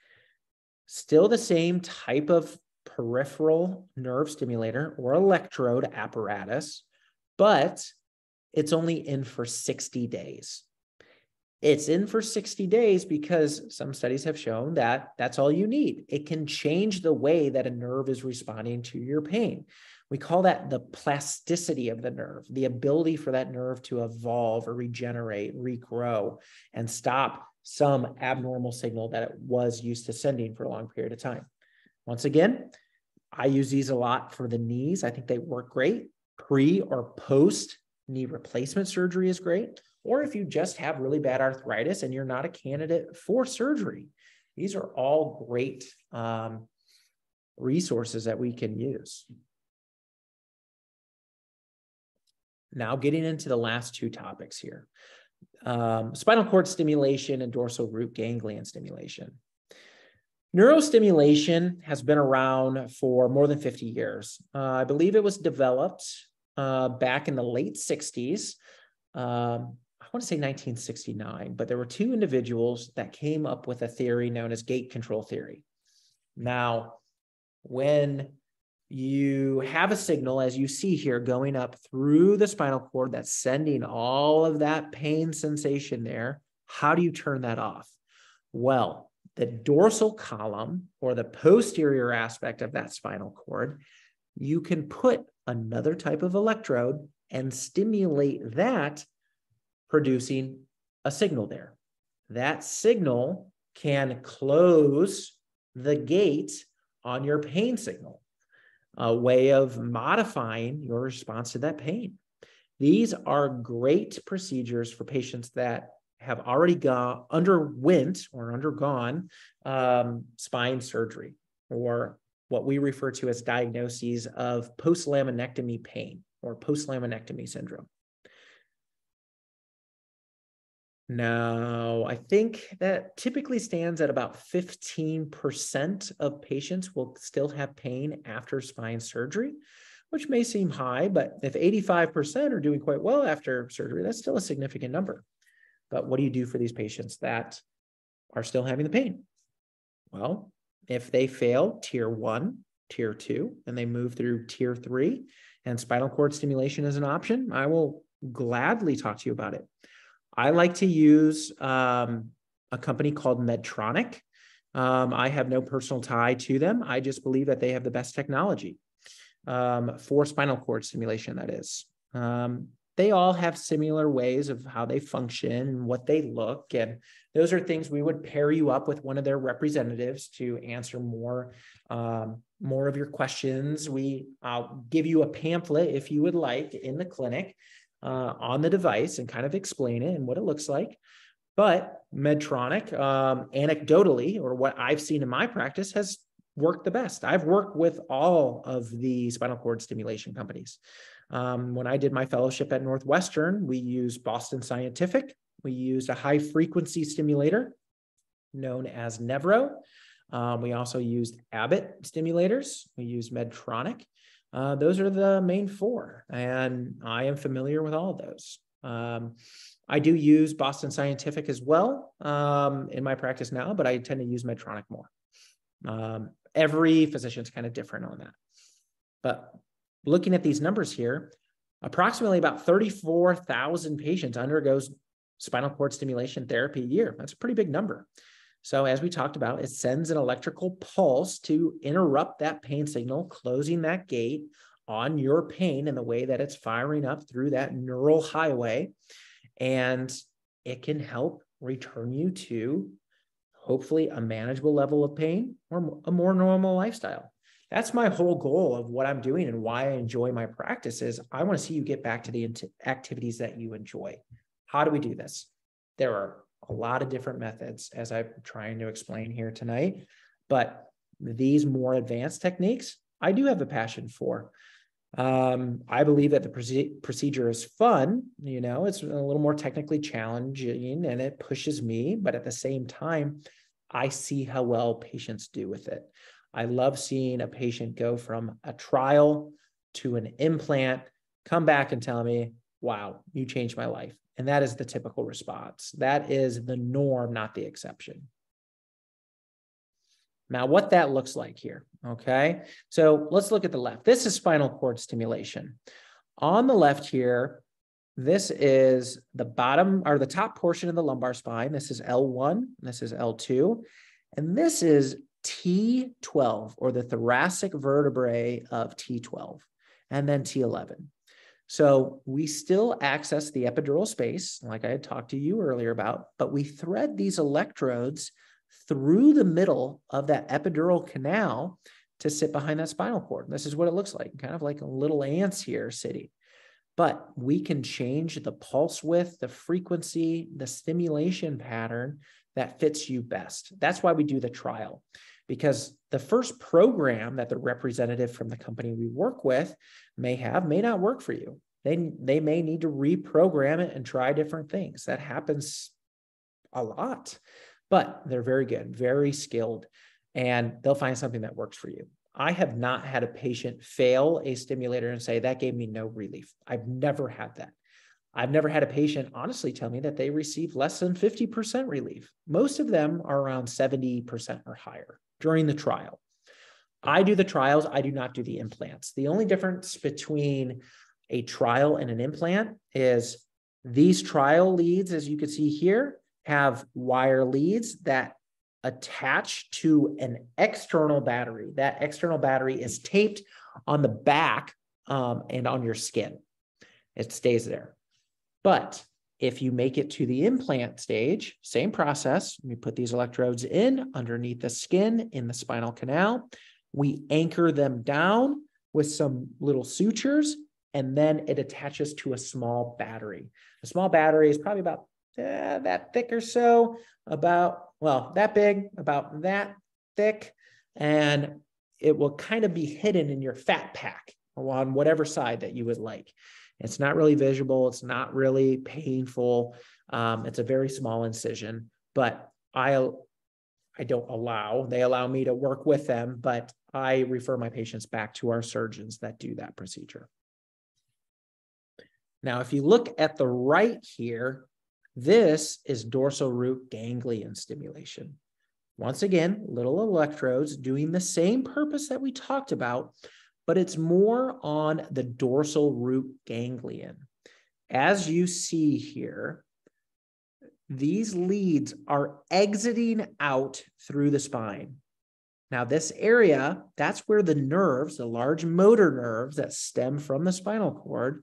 Still the same type of peripheral nerve stimulator or electrode apparatus, but it's only in for 60 days. It's in for 60 days because some studies have shown that that's all you need. It can change the way that a nerve is responding to your pain. We call that the plasticity of the nerve, the ability for that nerve to evolve or regenerate, regrow, and stop some abnormal signal that it was used to sending for a long period of time. Once again, I use these a lot for the knees. I think they work great. Pre or post knee replacement surgery is great. Or if you just have really bad arthritis and you're not a candidate for surgery, these are all great resources that we can use. Now getting into the last two topics here. Spinal cord stimulation and dorsal root ganglion stimulation. Neurostimulation has been around for more than 50 years. I believe it was developed back in the late 60s. I want to say 1969, but there were two individuals that came up with a theory known as gate control theory. Now, when you have a signal, as you see here, going up through the spinal cord that's sending all of that pain sensation there, how do you turn that off? Well, the dorsal column, or the posterior aspect of that spinal cord, you can put another type of electrode and stimulate that, producing a signal there. That signal can close the gate on your pain signal, a way of modifying your response to that pain. These are great procedures for patients that have already undergone spine surgery, or what we refer to as diagnoses of post-laminectomy pain or post-laminectomy syndrome. Now, I think that typically stands at about 15% of patients will still have pain after spine surgery, which may seem high, but if 85% are doing quite well after surgery, that's still a significant number. But what do you do for these patients that are still having the pain? Well, if they fail tier 1, tier 2, and they move through tier 3, and spinal cord stimulation is an option, I will gladly talk to you about it. I like to use a company called Medtronic. I have no personal tie to them. I just believe that they have the best technology for spinal cord stimulation, that is. They all have similar ways of how they function and what they look. And those are things we would pair you up with one of their representatives to answer more of your questions. I'll give you a pamphlet if you would like in the clinic on the device and kind of explain it and what it looks like. But Medtronic, anecdotally, or what I've seen in my practice, has worked the best. I've worked with all of the spinal cord stimulation companies. When I did my fellowship at Northwestern, we used Boston Scientific. We used a high frequency stimulator known as Nevro. We also used Abbott stimulators. We used Medtronic. Those are the main four, and I am familiar with all of those. I do use Boston Scientific as well in my practice now, but I tend to use Medtronic more. Every physician's kind of different on that. But looking at these numbers here, approximately about 34,000 patients undergoes spinal cord stimulation therapy a year. That's a pretty big number. So as we talked about, it sends an electrical pulse to interrupt that pain signal, closing that gate on your pain in the way that it's firing up through that neural highway. And it can help return you to hopefully a manageable level of pain or a more normal lifestyle. That's my whole goal of what I'm doing and why I enjoy my practice is I want to see you get back to the activities that you enjoy. How do we do this? There are a lot of different methods, as I'm trying to explain here tonight, but these more advanced techniques, I do have a passion for. I believe that the procedure is fun. You know, it's a little more technically challenging and it pushes me, but at the same time, I see how well patients do with it. I love seeing a patient go from a trial to an implant, come back and tell me, wow, you changed my life. And that is the typical response. That is the norm, not the exception. Now, what that looks like here, okay? So let's look at the left. This is spinal cord stimulation. On the left here, this is the bottom or the top portion of the lumbar spine. This is L1, this is L2, and this is T12, or the thoracic vertebrae of T12, and then T11. So we still access the epidural space, like I had talked to you earlier about, but we thread these electrodes through the middle of that epidural canal to sit behind that spinal cord. This is what it looks like, kind of like a little ants here sitting. But we can change the pulse width, the frequency, the stimulation pattern that fits you best. That's why we do the trial, because the first program that the representative from the company we work with may not work for you. They may need to reprogram it and try different things. That happens a lot, but they're very good, very skilled, and they'll find something that works for you. I have not had a patient fail a stimulator and say, that gave me no relief. I've never had that. I've never had a patient honestly tell me that they received less than 50% relief. Most of them are around 70% or higher during the trial. I do the trials. I do not do the implants. The only difference between a trial and an implant is these trial leads, as you can see here, have wire leads that attach to an external battery. That external battery is taped on the back and on your skin. It stays there. But if you make it to the implant stage, same process. We put these electrodes in underneath the skin in the spinal canal. We anchor them down with some little sutures, and then it attaches to a small battery. A small battery is probably about that thick or so, that big, about that thick, and it will kind of be hidden in your fat pack on whatever side that you would like. It's not really visible. It's not really painful. It's a very small incision, but they allow me to work with them, but I refer my patients back to our surgeons that do that procedure. Now, if you look at the right here, this is dorsal root ganglion stimulation. Once again, little electrodes doing the same purpose that we talked about, but it's more on the dorsal root ganglion. As you see here, these leads are exiting out through the spine. Now, this area, that's where the nerves, the large motor nerves that stem from the spinal cord,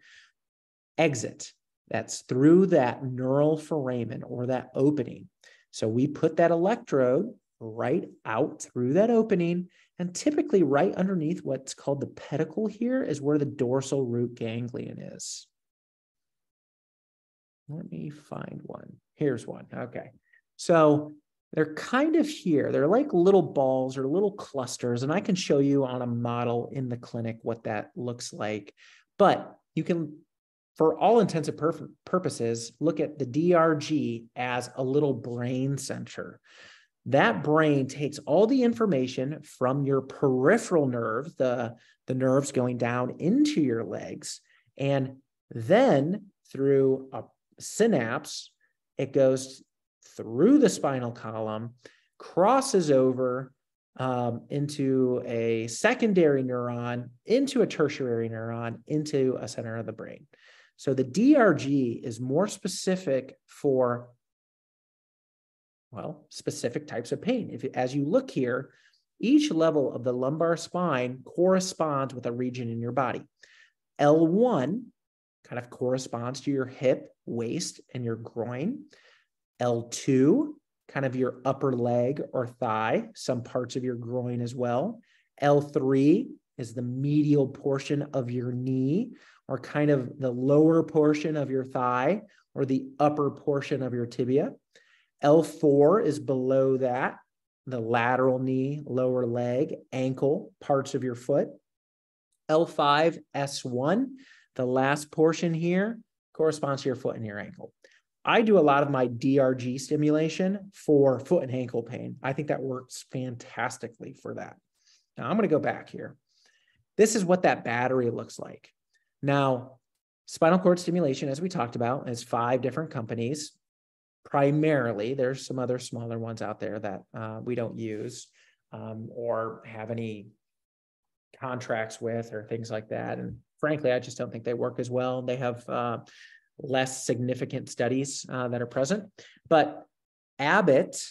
exit. That's through that neural foramen or that opening. So we put that electrode right out through that opening, and typically right underneath what's called the pedicle here is where the dorsal root ganglion is. Let me find one. Here's one. Okay. So they're kind of here. They're like little balls or little clusters, and I can show you on a model in the clinic what that looks like. But you can, for all intents and purposes, look at the DRG as a little brain center. That brain takes all the information from your peripheral nerves, the nerves going down into your legs, and then through a synapse, it goes through the spinal column, crosses over into a secondary neuron, into a tertiary neuron, into a center of the brain. So the DRG is more specific for, specific types of pain. As you look here, each level of the lumbar spine corresponds with a region in your body. L1 kind of corresponds to your hip, waist, and your groin. L2, kind of your upper leg or thigh, some parts of your groin as well. L3 is the medial portion of your knee, or kind of the lower portion of your thigh, or the upper portion of your tibia. L4 is below that, the lateral knee, lower leg, ankle, parts of your foot. L5, S1, the last portion here, corresponds to your foot and your ankle. I do a lot of my DRG stimulation for foot and ankle pain. I think that works fantastically for that. Now I'm going to go back here. This is what that battery looks like. Now, spinal cord stimulation, as we talked about, is 5 different companies. Primarily, there's some other smaller ones out there that we don't use or have any contracts with or things like that. And frankly, I just don't think they work as well. They have less significant studies that are present. But Abbott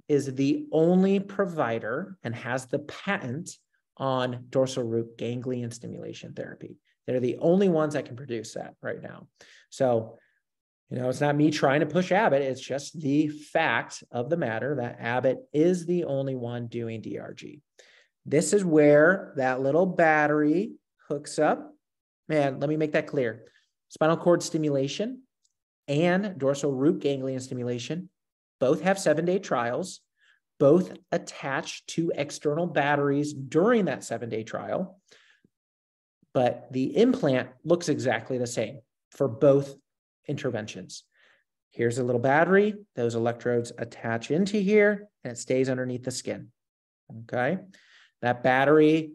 is the only provider and has the patent on dorsal root ganglion stimulation therapy. They're the only ones that can produce that right now. So, it's not me trying to push Abbott. It's just the fact of the matter that Abbott is the only one doing DRG. This is where that little battery hooks up. Man, let me make that clear. Spinal cord stimulation and dorsal root ganglion stimulation both have 7-day trials, both attached to external batteries during that 7-day trial, but the implant looks exactly the same for both interventions. Here's a little battery. Those electrodes attach into here, and it stays underneath the skin. Okay. That battery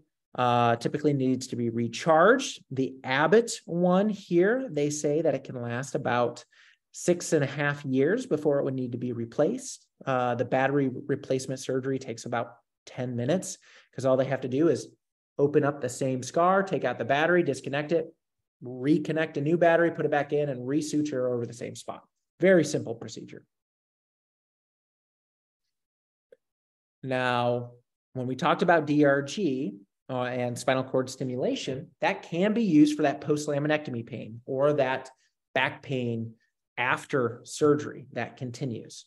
typically needs to be recharged. The Abbott one here, they say that it can last about 6.5 years before it would need to be replaced. The battery replacement surgery takes about 10 minutes because all they have to do is open up the same scar, take out the battery, disconnect it, reconnect a new battery, put it back in, and resuture over the same spot. Very simple procedure. Now, when we talked about DRG and spinal cord stimulation, that can be used for that post-laminectomy pain or that back pain after surgery that continues.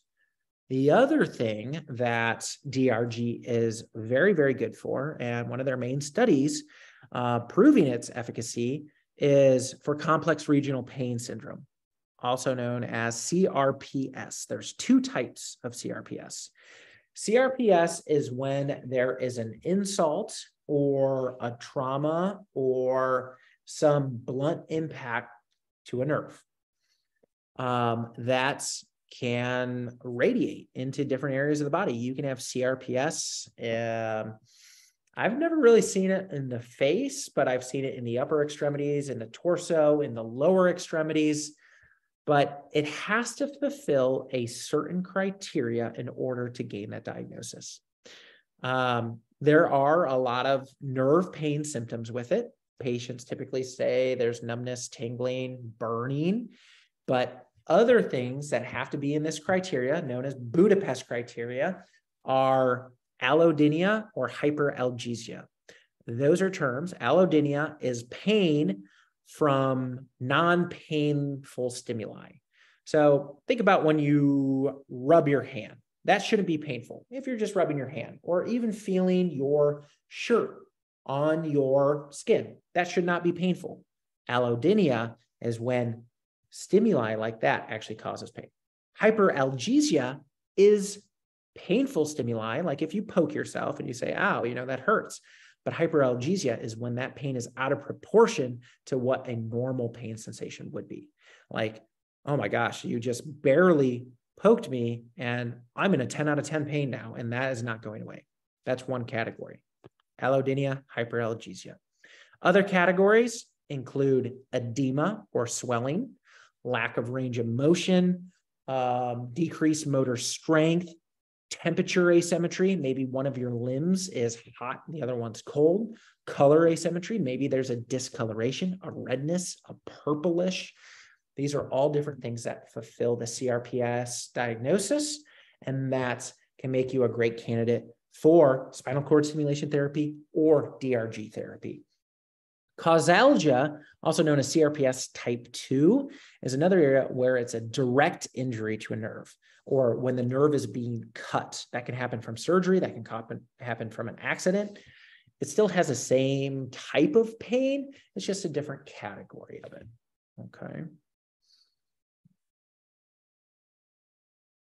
The other thing that DRG is very, very good for, and one of their main studies proving its efficacy, is for complex regional pain syndrome, also known as CRPS. There's 2 types of CRPS. CRPS is when there is an insult or a trauma or some blunt impact to a nerve that can radiate into different areas of the body. You can have CRPS. I've never really seen it in the face, but I've seen it in the upper extremities, in the torso, in the lower extremities. But it has to fulfill a certain criteria in order to gain that diagnosis. There are a lot of nerve pain symptoms with it. Patients typically say there's numbness, tingling, burning, but other things that have to be in this criteria, known as Budapest criteria, are allodynia or hyperalgesia. Those are terms. Allodynia is pain from non-painful stimuli. So think about when you rub your hand. That shouldn't be painful if you're just rubbing your hand, or even feeling your shirt on your skin. That should not be painful. Allodynia is when stimuli like that actually causes pain. Hyperalgesia is painful stimuli, like if you poke yourself and you say, ow, that hurts. But hyperalgesia is when that pain is out of proportion to what a normal pain sensation would be. Like, oh my gosh, you just barely poked me and I'm in a 10 out of 10 pain now, and that is not going away. That's one category. Allodynia, hyperalgesia. Other categories include edema or swelling, lack of range of motion, decreased motor strength, temperature asymmetry. Maybe one of your limbs is hot and the other one's cold. Color asymmetry. Maybe there's a discoloration, a redness, a purplish. These are all different things that fulfill the CRPS diagnosis, and that can make you a great candidate for spinal cord stimulation therapy or DRG therapy. Causalgia, also known as CRPS type 2, is another area where it's a direct injury to a nerve, or when the nerve is being cut. That can happen from surgery, that can happen from an accident. It still has the same type of pain, it's just a different category of it. Okay.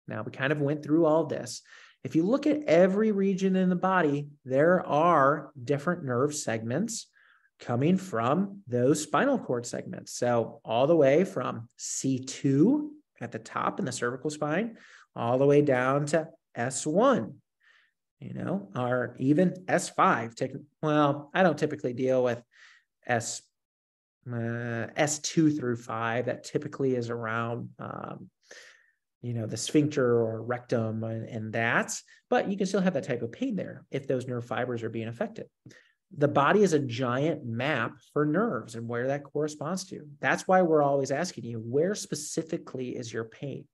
Now, we kind of went through all this. If you look at every region in the body, there are different nerve segments coming from those spinal cord segments. So all the way from C2 at the top in the cervical spine, all the way down to S1, or even S5. Well, I don't typically deal with S2 through 5. That typically is around the sphincter or rectum and that, but you can still have that type of pain there if those nerve fibers are being affected. The body is a giant map for nerves and where that corresponds to. That's why we're always asking you, where specifically is your pain?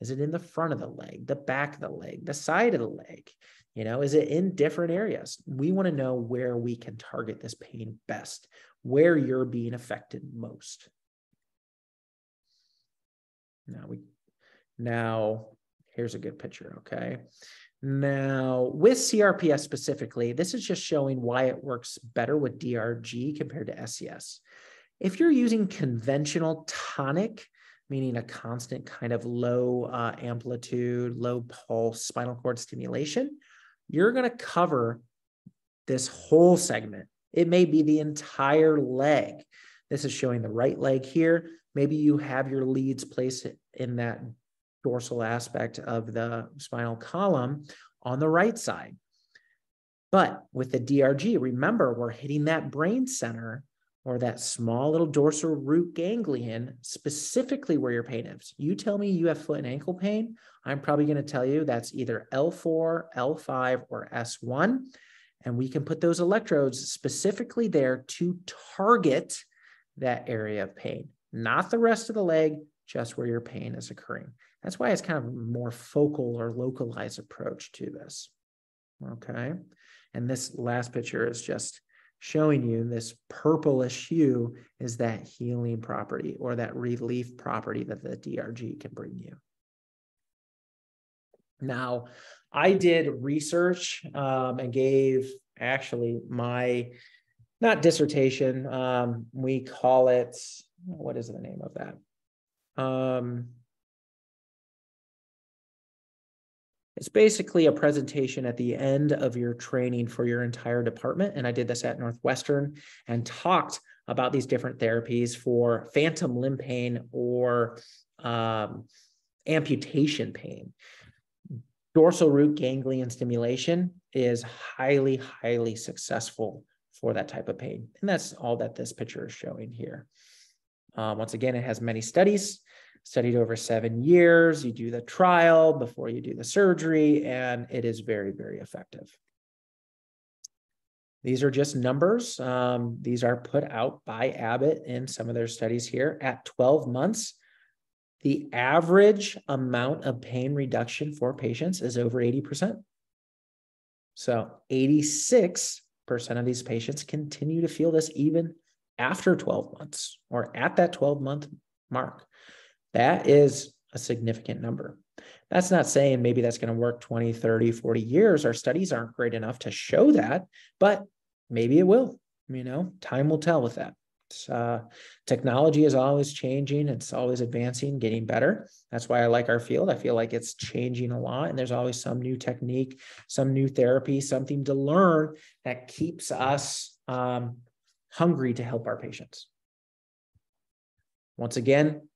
Is it in the front of the leg, the back of the leg, the side of the leg? Is it in different areas? We want to know where we can target this pain best, where you're being affected most. Now, Here's a good picture, okay? Now, with CRPS specifically, this is just showing why it works better with DRG compared to SCS. If you're using conventional tonic, meaning a constant kind of low amplitude, low pulse spinal cord stimulation, you're going to cover this whole segment. It may be the entire leg. This is showing the right leg here. Maybe you have your leads placed in that dorsal aspect of the spinal column on the right side. But with the DRG, remember, we're hitting that brain center or that small little dorsal root ganglion, specifically where your pain is. You tell me you have foot and ankle pain, I'm probably going to tell you that's either L4, L5, or S1. And we can put those electrodes specifically there to target that area of pain, not the rest of the leg, just where your pain is occurring. That's why it's kind of a more focal or localized approach to this. Okay. And this last picture is just showing you this purplish hue is that healing property or that relief property that the DRG can bring you. Now, I did research and gave actually my, not dissertation, we call it, what is the name of that? It's basically a presentation at the end of your training for your entire department. And I did this at Northwestern and talked about these different therapies for phantom limb pain or amputation pain. Dorsal root ganglion stimulation is highly, highly successful for that type of pain. And that's all that this picture is showing here. Once again, it has many studies, studied over 7 years. You do the trial before you do the surgery, and it is very, very effective. These are just numbers. These are put out by Abbott in some of their studies here. At 12 months, the average amount of pain reduction for patients is over 80%. So 86% of these patients continue to feel this even after 12 months or at that 12-month mark. That is a significant number. That's not saying maybe that's going to work 20, 30, 40 years. Our studies aren't great enough to show that, but maybe it will. Time will tell with that. Technology is always changing. It's always advancing, getting better. That's why I like our field. I feel like it's changing a lot, and there's always some new technique, some new therapy, something to learn that keeps us hungry to help our patients. Once again,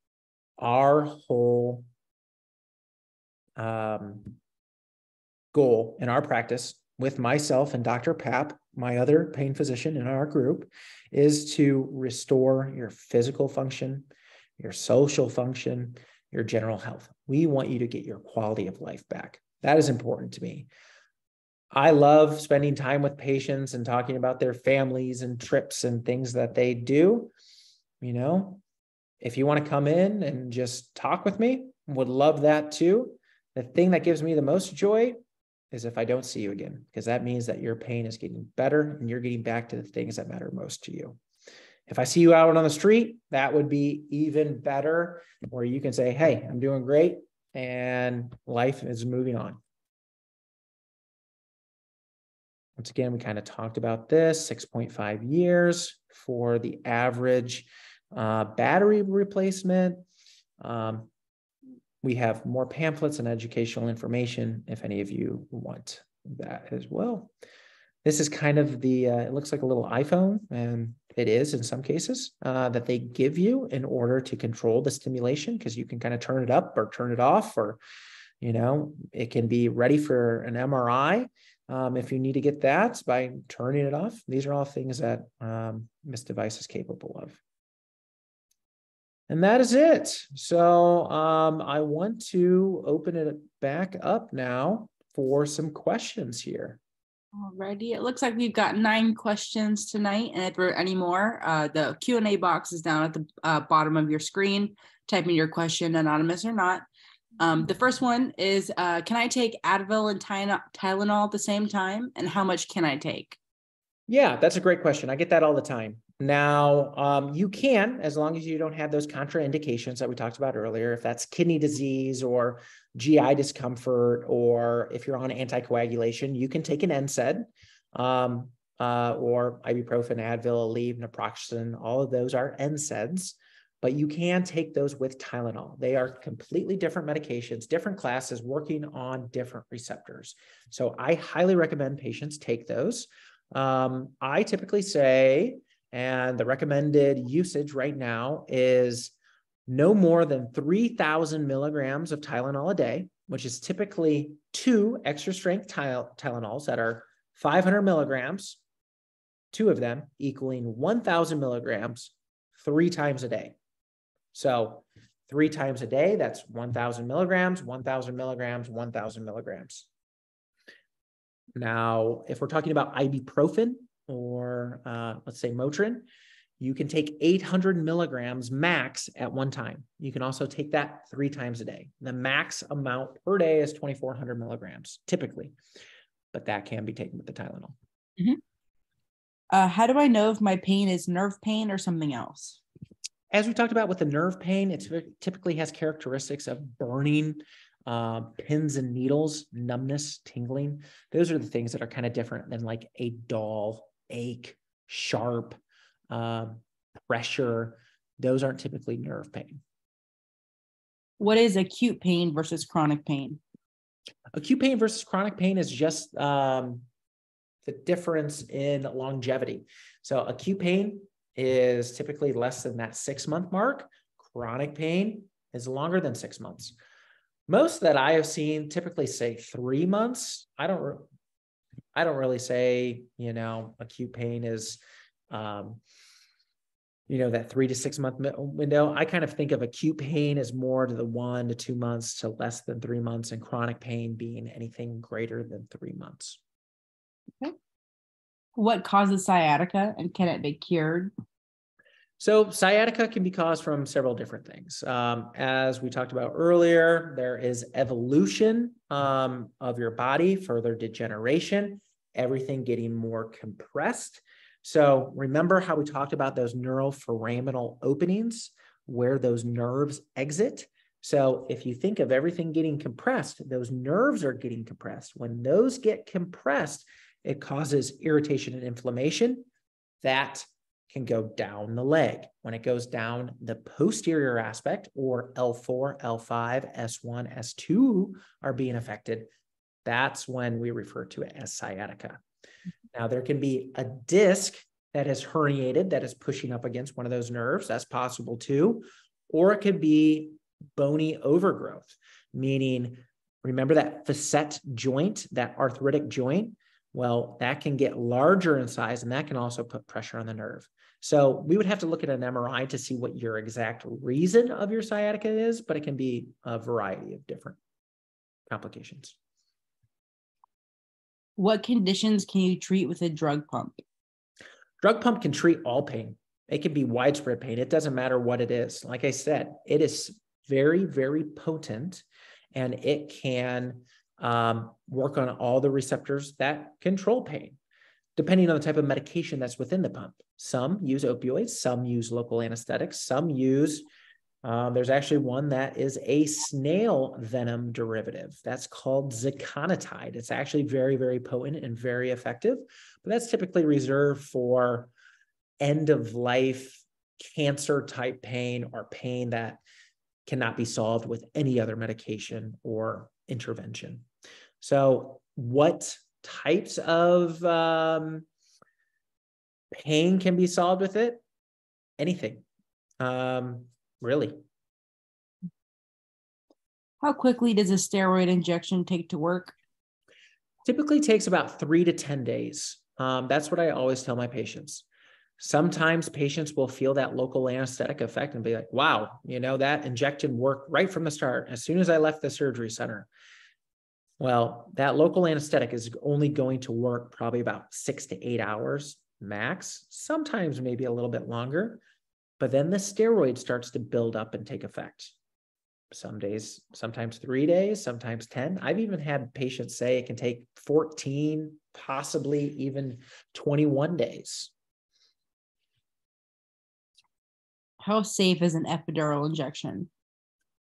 our whole goal in our practice with myself and Dr. Papp, my other pain physician in our group, is to restore your physical function, your social function, your general health. We want you to get your quality of life back. That is important to me. I love spending time with patients and talking about their families and trips and things that they do. If you want to come in and just talk with me, would love that too. The thing that gives me the most joy is if I don't see you again, because that means that your pain is getting better and you're getting back to the things that matter most to you. If I see you out on the street, that would be even better, where you can say, hey, I'm doing great and life is moving on. Once again, we kind of talked about this, 6.5 years for the average battery replacement. We have more pamphlets and educational information if any of you want that as well. This is kind of the, it looks like a little iPhone, and it is in some cases, that they give you in order to control the stimulation, because you can kind of turn it up or turn it off, or, it can be ready for an MRI if you need to get that by turning it off. These are all things that this device is capable of. And that is it. So I want to open it back up now for some questions here. Alrighty, it looks like we've got 9 questions tonight, and if there are any more, the Q&A box is down at the bottom of your screen. Type in your question, anonymous or not. The first one is, can I take Advil and Tylenol at the same time, and how much can I take? Yeah, that's a great question. I get that all the time. Now, you can, as long as you don't have those contraindications that we talked about earlier. If that's kidney disease or GI discomfort, or if you're on anticoagulation, you can take an NSAID, or ibuprofen, Advil, Aleve, naproxen. All of those are NSAIDs, but you can take those with Tylenol. They are completely different medications, different classes working on different receptors. So I highly recommend patients take those. I typically say, and the recommended usage right now is no more than 3,000 milligrams of Tylenol a day, which is typically 2 extra strength Tylenols that are 500 milligrams, 2 of them equaling 1,000 milligrams 3 times a day. So 3 times a day, that's 1,000 milligrams, 1,000 milligrams, 1,000 milligrams. Now, if we're talking about ibuprofen or let's say Motrin, you can take 800 milligrams max at one time. You can also take that 3 times a day. The max amount per day is 2,400 milligrams typically, but that can be taken with the Tylenol. How do I know if my pain is nerve pain or something else? As we talked about with the nerve pain, it typically has characteristics of burning, pins and needles, numbness, tingling. Those are the things that are kind of different than like a dull, ache, sharp, pressure. Those aren't typically nerve pain. What is acute pain versus chronic pain? Acute pain versus chronic pain is just the difference in longevity. So acute pain is typically less than that 6-month mark. Chronic pain is longer than 6 months. Most that I have seen typically say 3 months. I don't really say, acute pain is, that 3 to 6 month window. I kind of think of acute pain as more to the 1 to 2 months to less than 3 months, and chronic pain being anything greater than 3 months. Okay. What causes sciatica, and can it be cured? So sciatica can be caused from several different things. As we talked about earlier, there is evolution of your body, further degeneration, everything getting more compressed. So remember how we talked about those neuroforaminal openings where those nerves exit? So if you think of everything getting compressed, those nerves are getting compressed. When those get compressed, it causes irritation and inflammation. That can go down the leg. When it goes down the posterior aspect, or L4, L5, S1, S2 are being affected, that's when we refer to it as sciatica. Now, there can be a disc that is herniated that is pushing up against one of those nerves. That's possible too. Or it could be bony overgrowth, meaning, remember that facet joint, that arthritic joint? Well, that can get larger in size, and that can also put pressure on the nerve. So we would have to look at an MRI to see what your exact reason of your sciatica is, but it can be a variety of different complications. What conditions can you treat with a drug pump? Drug pump can treat all pain. It can be widespread pain. It doesn't matter what it is. Like I said, it is very, very potent, and it can work on all the receptors that control pain, depending on the type of medication that's within the pump. Some use opioids, some use local anesthetics, some use, there's actually one that is a snail venom derivative. That's called ziconotide. It's actually very, very potent and very effective, but that's typically reserved for end-of-life cancer type pain, or pain that cannot be solved with any other medication or intervention. So what types of pain can be solved with it? Anything, really. How quickly does a steroid injection take to work? Typically takes about 3 to 10 days. That's what I always tell my patients. Sometimes patients will feel that local anesthetic effect and be like, wow, that injection worked right from the start, as soon as I left the surgery center. Well, that local anesthetic is only going to work probably about 6 to 8 hours max, sometimes maybe a little bit longer, but then the steroid starts to build up and take effect. Some days, sometimes 3 days, sometimes 10. I've even had patients say it can take 14, possibly even 21 days. How safe is an epidural injection?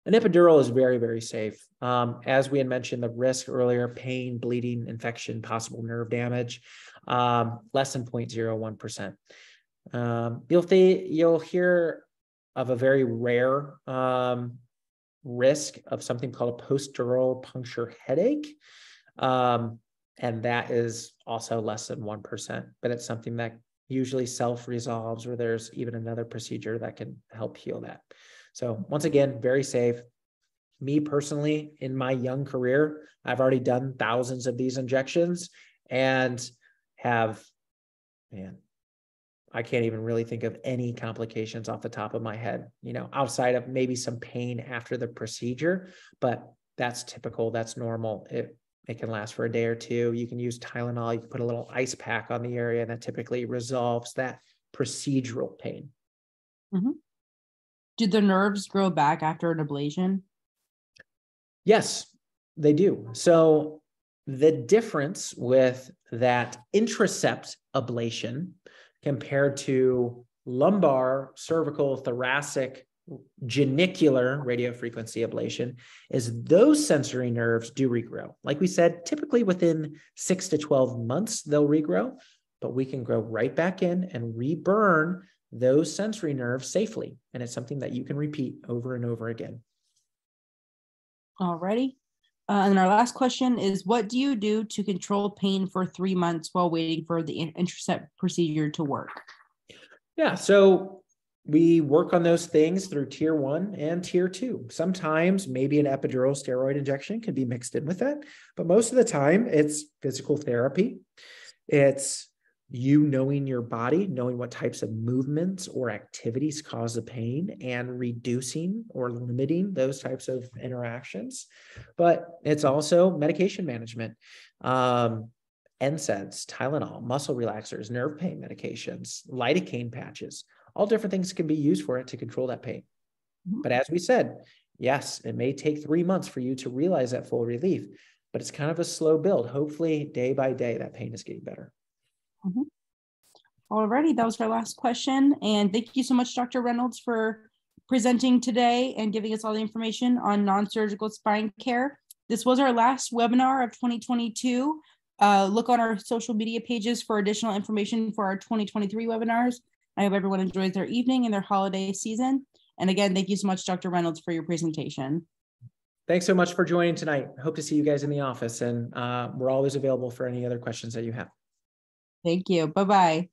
An epidural is very, very safe. As we had mentioned, the risk earlier, pain, bleeding, infection, possible nerve damage, less than 0.01%. You'll hear of a very rare risk of something called a post-dural puncture headache. And that is also less than 1%, but it's something that usually self-resolves, or there's even another procedure that can help heal that. So once again, very safe. Me personally, in my young career, I've already done thousands of these injections and have, man, I can't even really think of any complications off the top of my head, outside of maybe some pain after the procedure, but that's typical. That's normal. It can last for a day or two. You can use Tylenol. You can put a little ice pack on the area, and that typically resolves that procedural pain. Mm-hmm. Do the nerves grow back after an ablation? Yes, they do. So the difference with that intracept ablation compared to lumbar, cervical, thoracic, genicular radiofrequency ablation is those sensory nerves do regrow. Like we said, typically within 6 to 12 months, they'll regrow, but we can grow right back in and reburn those sensory nerves safely. And it's something that you can repeat over and over again. Alrighty. And our last question is, what do you do to control pain for 3 months while waiting for the intracept procedure to work? Yeah, so we work on those things through tier 1 and tier 2. Sometimes maybe an epidural steroid injection could be mixed in with that, but most of the time it's physical therapy. It's you knowing your body, knowing what types of movements or activities cause the pain, and reducing or limiting those types of interactions. But it's also medication management, NSAIDs, Tylenol, muscle relaxers, nerve pain medications, lidocaine patches. All different things can be used for it to control that pain. Mm-hmm. But as we said, yes, it may take 3 months for you to realize that full relief, but it's kind of a slow build. Hopefully, day by day, that pain is getting better. Mm-hmm. Alrighty, that was our last question. And thank you so much, Dr. Reynolds, for presenting today and giving us all the information on non-surgical spine care. This was our last webinar of 2022. Look on our social media pages for additional information for our 2023 webinars. I hope everyone enjoys their evening and their holiday season. And again, thank you so much, Dr. Reynolds, for your presentation. Thanks so much for joining tonight. Hope to see you guys in the office, and we're always available for any other questions that you have. Thank you. Bye-bye.